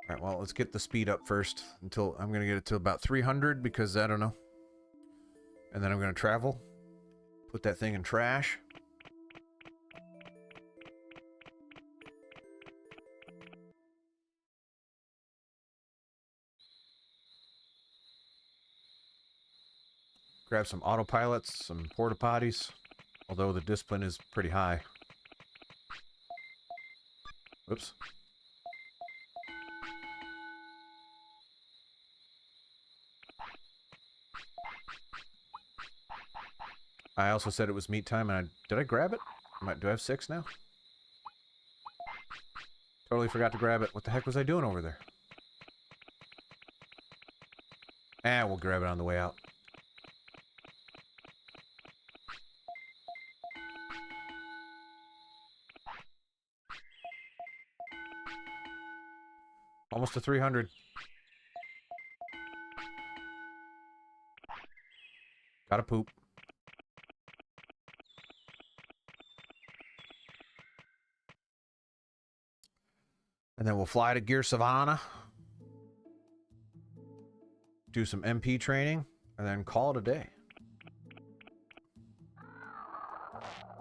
Alright, well, let's get the speed up first until I'm gonna get it to about 300 because I don't know. And then I'm gonna travel. Put that thing in trash. Grab some autopilots, some porta potties. Although the discipline is pretty high. Oops. I also said it was meat time, and did I grab it? Do I have 6 now? Totally forgot to grab it. What the heck was I doing over there? We'll grab it on the way out. Almost to 300. Gotta poop. And then we'll fly to Gear Savannah. Do some MP training. And then call it a day.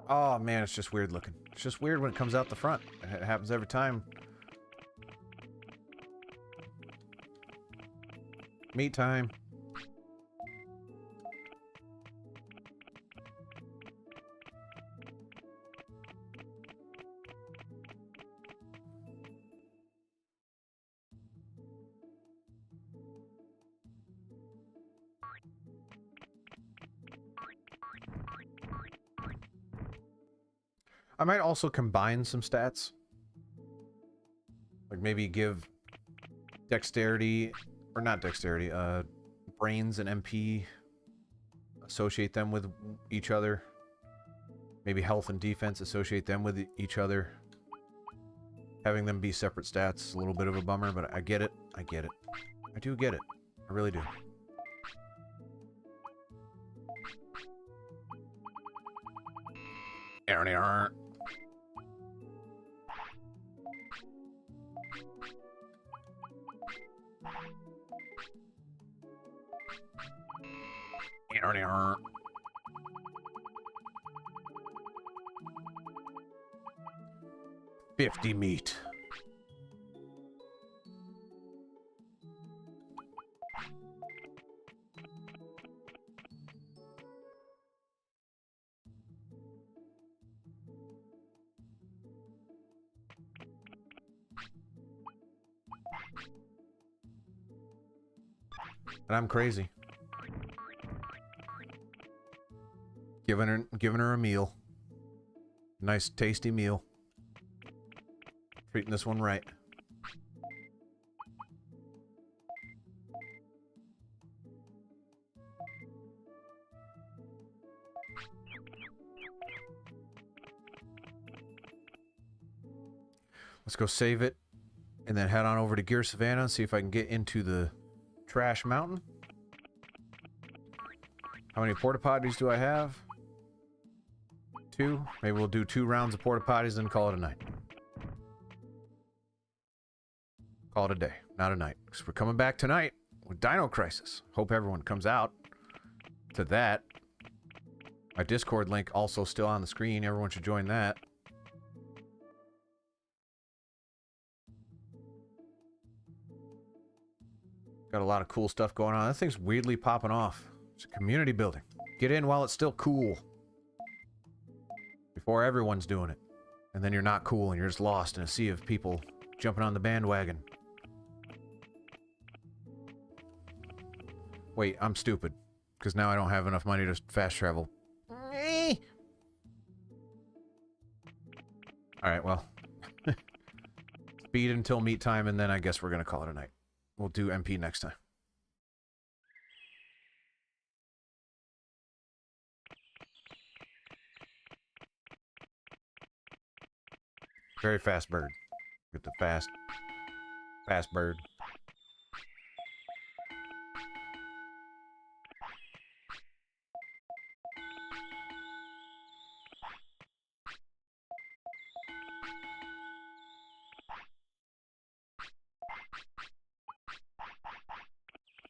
Oh man, it's just weird looking. It's just weird when it comes out the front. It happens every time. Meet time. I might also combine some stats. Like maybe give dexterity, or not dexterity, brains and MP, associate them with each other. Maybe health and defense, associate them with each other. Having them be separate stats is a little bit of a bummer, but I get it. I get it. I do get it. I really do. $50 meat. And I'm crazy. Giving her a meal. Nice tasty meal. Treating this one right. Let's go save it and then head on over to Gear Savannah and see if I can get into the trash mountain. How many porta potties do I have? 2. Maybe we'll do 2 rounds of porta potties and call it a night. Call it a day, not a night. Because we're coming back tonight with Dino Crisis. Hope everyone comes out to that. My Discord link also still on the screen. Everyone should join that. Got a lot of cool stuff going on. That thing's weirdly popping off. It's a community building. Get in while it's still cool. before everyone's doing it. And then you're not cool and you're just lost in a sea of people jumping on the bandwagon. Wait, I'm stupid. Because now I don't have enough money to fast travel. Alright, well. Speed until meet time, and then I guess we're going to call it a night. We'll do MP next time. Very fast bird. Get the fast bird.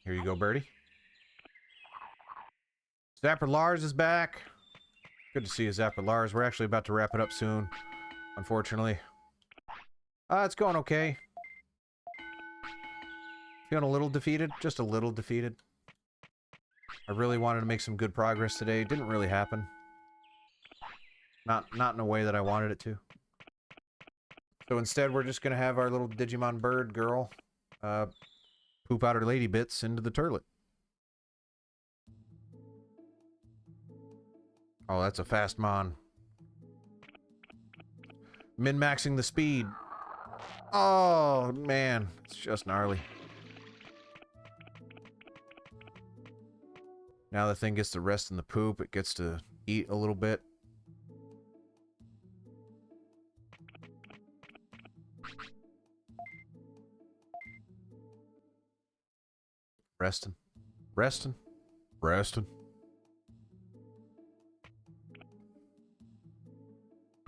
Here you go, birdie. Zapper Lars is back. Good to see you, Zapper Lars. We're actually about to wrap it up soon, unfortunately. It's going okay. Feeling a little defeated, just a little defeated. I really wanted to make some good progress today. It didn't really happen. Not in a way that I wanted it to. So instead, we're just gonna have our little Digimon bird girl poop out her lady bits into the turlet. Oh, that's a fast mon. Min-maxing the speed. Oh, man. It's just gnarly. Now the thing gets to rest in the poop. It gets to eat a little bit. Resting. Resting. Resting.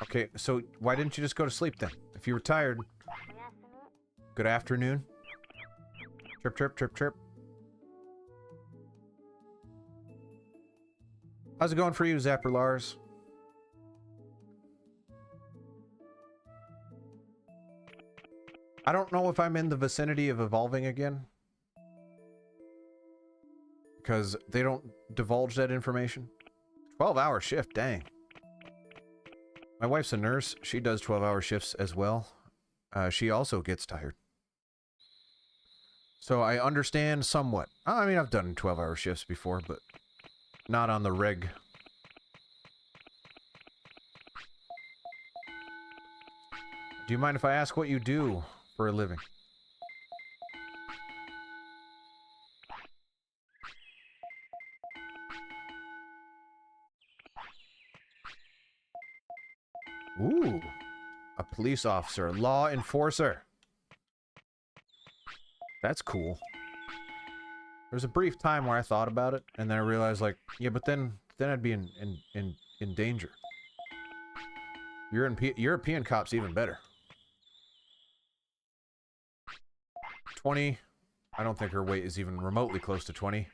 Okay, so why didn't you just go to sleep then? If you were tired. Good afternoon. Chirp, chirp, chirp, chirp. How's it going for you, Zapper Lars? I don't know if I'm in the vicinity of evolving again. Because they don't divulge that information. 12-hour shift, dang. My wife's a nurse. She does 12-hour shifts as well. She also gets tired. So I understand somewhat. I mean, I've done 12-hour shifts before, but not on the reg. Do you mind if I ask what you do for a living? Ooh. A police officer. Law enforcer. That's cool. There was a brief time where I thought about it, and then I realized, like, yeah, but then I'd be in danger. European cop's even better. 20. I don't think her weight is even remotely close to 20.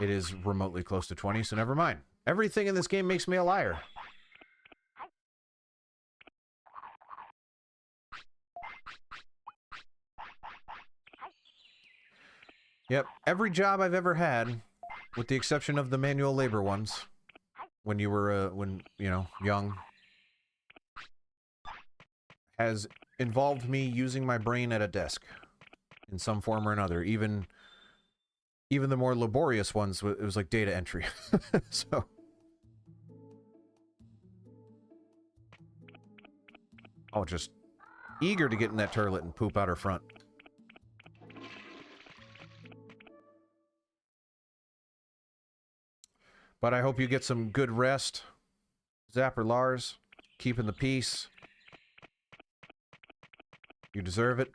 It is remotely close to 20, so never mind. Everything in this game makes me a liar. Yep, every job I've ever had, with the exception of the manual labor ones, when you were, you know, young, has involved me using my brain at a desk in some form or another. Even the more laborious ones, it was like data entry. So, oh, just eager to get in that turlet and poop out her front. But I hope you get some good rest, Zapper Lars. Keeping the peace. You deserve it.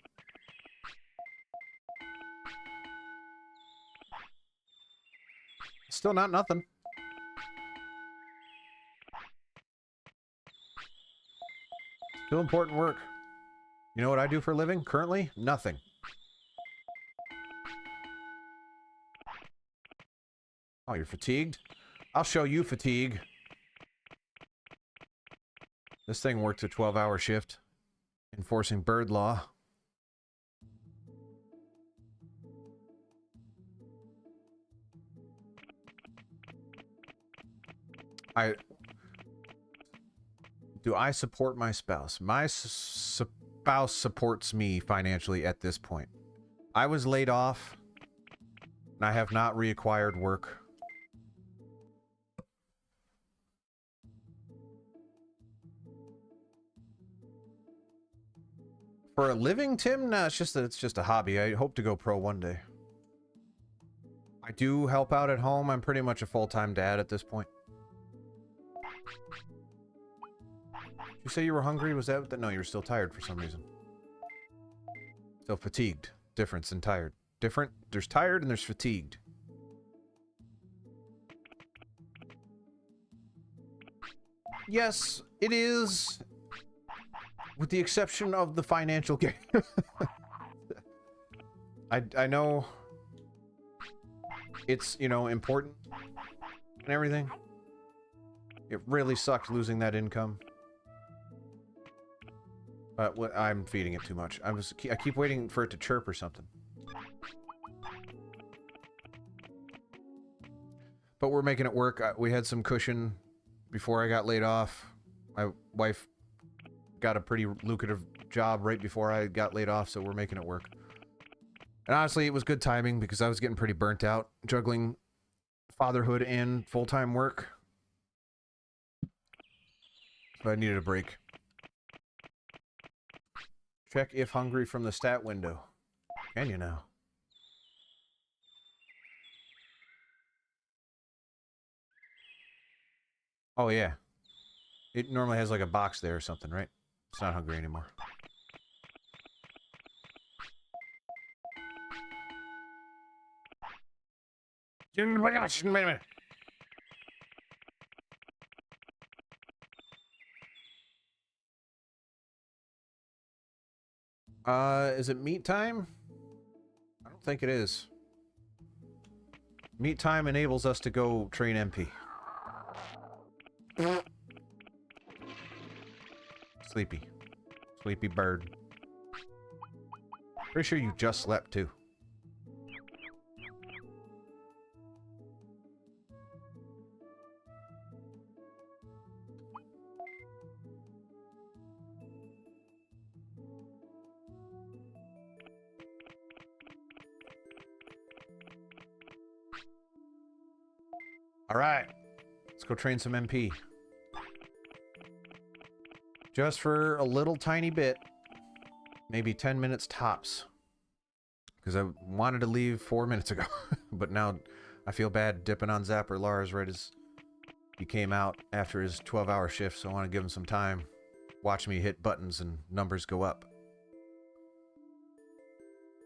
Still not nothing. Still important work. You know what I do for a living? Currently, nothing. Oh, you're fatigued? I'll show you fatigue. This thing worked a 12-hour shift, enforcing bird law. Do I support my spouse? My spouse supports me financially at this point. I was laid off, and I have not reacquired work. For a living, Tim? Nah, it's just a hobby. I hope to go pro one day. I do help out at home. I'm pretty much a full-time dad at this point. Did you say you were hungry? Was that... No, you were still tired for some reason. Still fatigued. Difference in tired. Different? There's tired and there's fatigued. Yes, it is. With the exception of the financial gain. I know it's, you know, important and everything. It really sucked losing that income. But I'm feeding it too much. I keep waiting for it to chirp or something. But we're making it work. We had some cushion before I got laid off. My wife got a pretty lucrative job right before I got laid off, so we're making it work. And honestly, it was good timing because I was getting pretty burnt out juggling fatherhood and full-time work. But I needed a break. Check if hungry from the stat window. Can you now? Oh, yeah. It normally has like a box there or something, right? It's not hungry anymore. Is it meat time? I don't think it is. Meat time enables us to go train MP. Sleepy. Sleepy bird. Pretty sure you just slept, too. Alright. Let's go train some MP. Just for a little tiny bit. Maybe 10 minutes tops. Because I wanted to leave 4 minutes ago. But now I feel bad dipping on Zapper Lars right as he came out after his 12-hour shift. So I want to give him some time. Watch me hit buttons and numbers go up.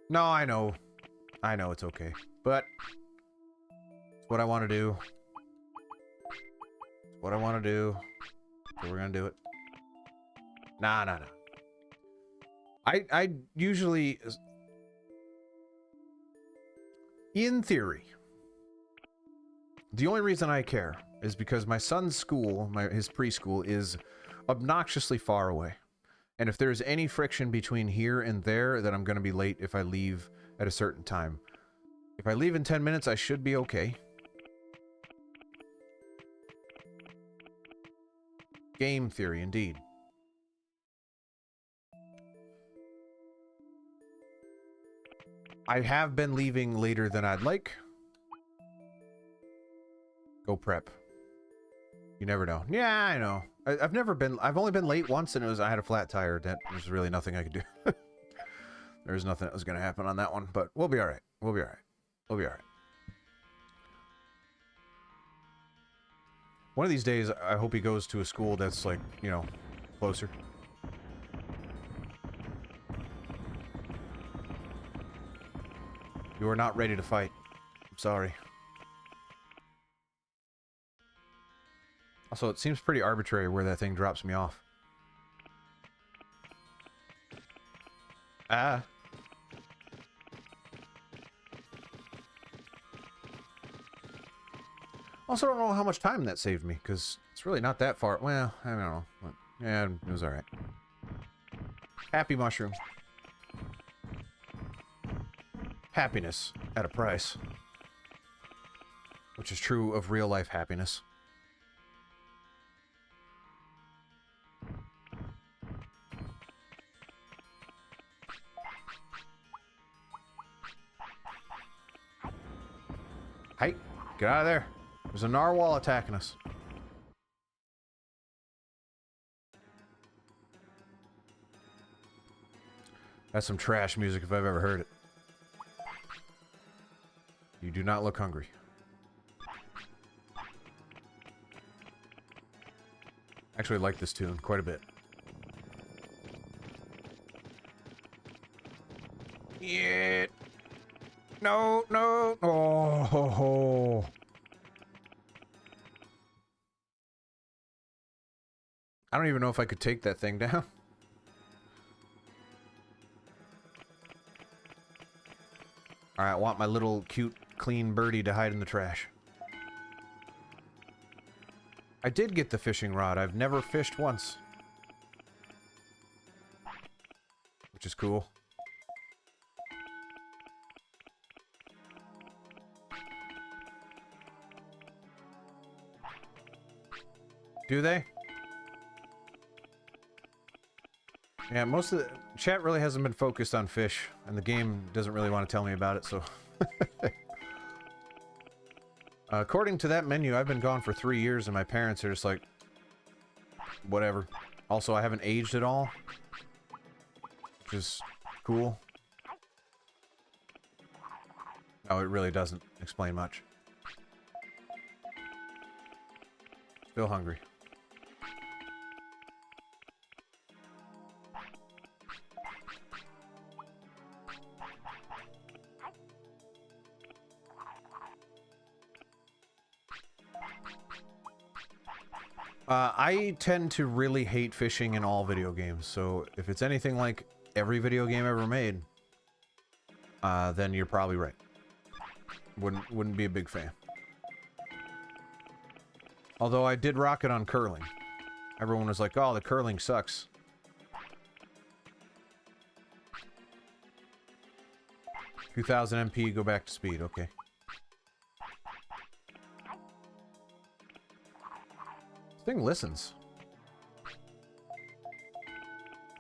No, I know. I know it's okay. But it's what I want to do. It's what I want to do. So we're going to do it. Nah. I usually... In theory, the only reason I care is because my son's school, his preschool, is obnoxiously far away. And if there's any friction between here and there, then I'm going to be late if I leave at a certain time. If I leave in 10 minutes, I should be okay. Game theory, indeed. I have been leaving later than I'd like. Go prep. You never know. Yeah, I know. I've only been late once, and I had a flat tire. There's really nothing I could do. There's nothing that was going to happen on that one, but we'll be alright. We'll be alright. We'll be alright. One of these days, I hope he goes to a school that's, like, you know, closer. You are not ready to fight. I'm sorry. Also, it seems pretty arbitrary where that thing drops me off. Ah. Also, don't know how much time that saved me, because it's really not that far. Well, I don't know. Yeah, it was alright. Happy mushroom. Happiness at a price. Which is true of real-life happiness. Get out of there. There's a narwhal attacking us. That's some trash music if I've ever heard it. You do not look hungry. Actually, I like this tune quite a bit. Yeah. No, no. Oh, ho, ho. I don't even know if I could take that thing down. Alright, I want my little cute, clean birdie to hide in the trash. I did get the fishing rod. I've never fished once. Which is cool. Do they? Yeah, most of the chat really hasn't been focused on fish, and the game doesn't really want to tell me about it, so... according to that menu, I've been gone for 3 years, and my parents are just like... whatever. Also, I haven't aged at all. Which is cool. No, it really doesn't explain much. Still hungry. I tend to really hate fishing in all video games, so if it's anything like every video game ever made, then you're probably right. Wouldn't be a big fan. Although I did rock it on curling. Everyone was like, oh, the curling sucks. $2,000 MP, go back to speed, okay. This thing listens.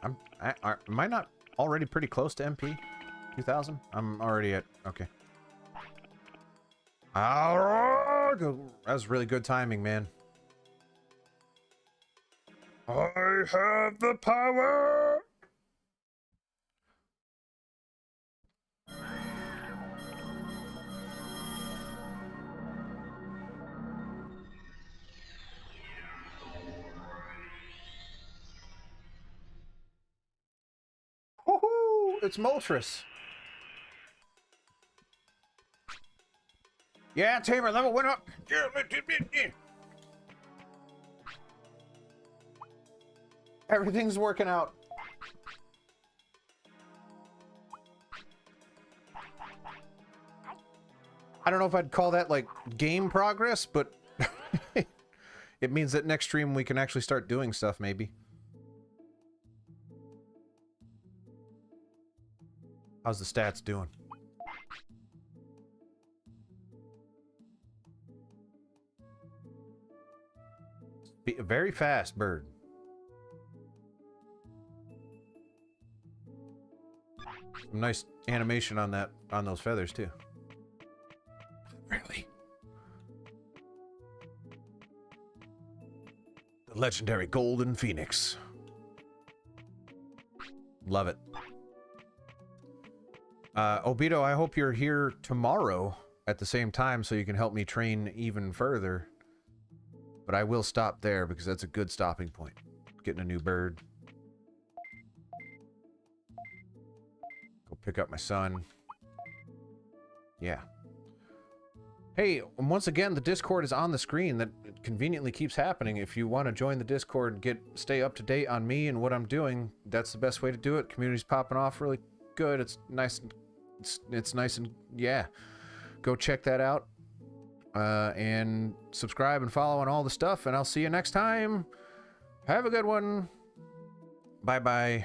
Am I not already pretty close to MP? 2,000? I'm already at... okay. That was really good timing, man. I have the power! Woohoo! It's Moltres. Yeah, Tamer, level went up. Yeah. Everything's working out. I don't know if I'd call that, like, game progress, but it means that next stream we can actually start doing stuff, maybe. How's the stats doing? Be a very fast bird. Some nice animation on that, on those feathers too. Really? The legendary golden phoenix. Love it. Obito, I hope you're here tomorrow at the same time so you can help me train even further. But I will stop there because that's a good stopping point. Getting a new bird. Go pick up my son. Yeah. Hey, once again, the Discord is on the screen. That conveniently keeps happening. If you want to join the Discord and stay up to date on me and what I'm doing, that's the best way to do it. Community's popping off really good. It's nice and it's nice and yeah. Go check that out. And subscribe and follow on all the stuff, and I'll see you next time. Have a good one. Bye-bye.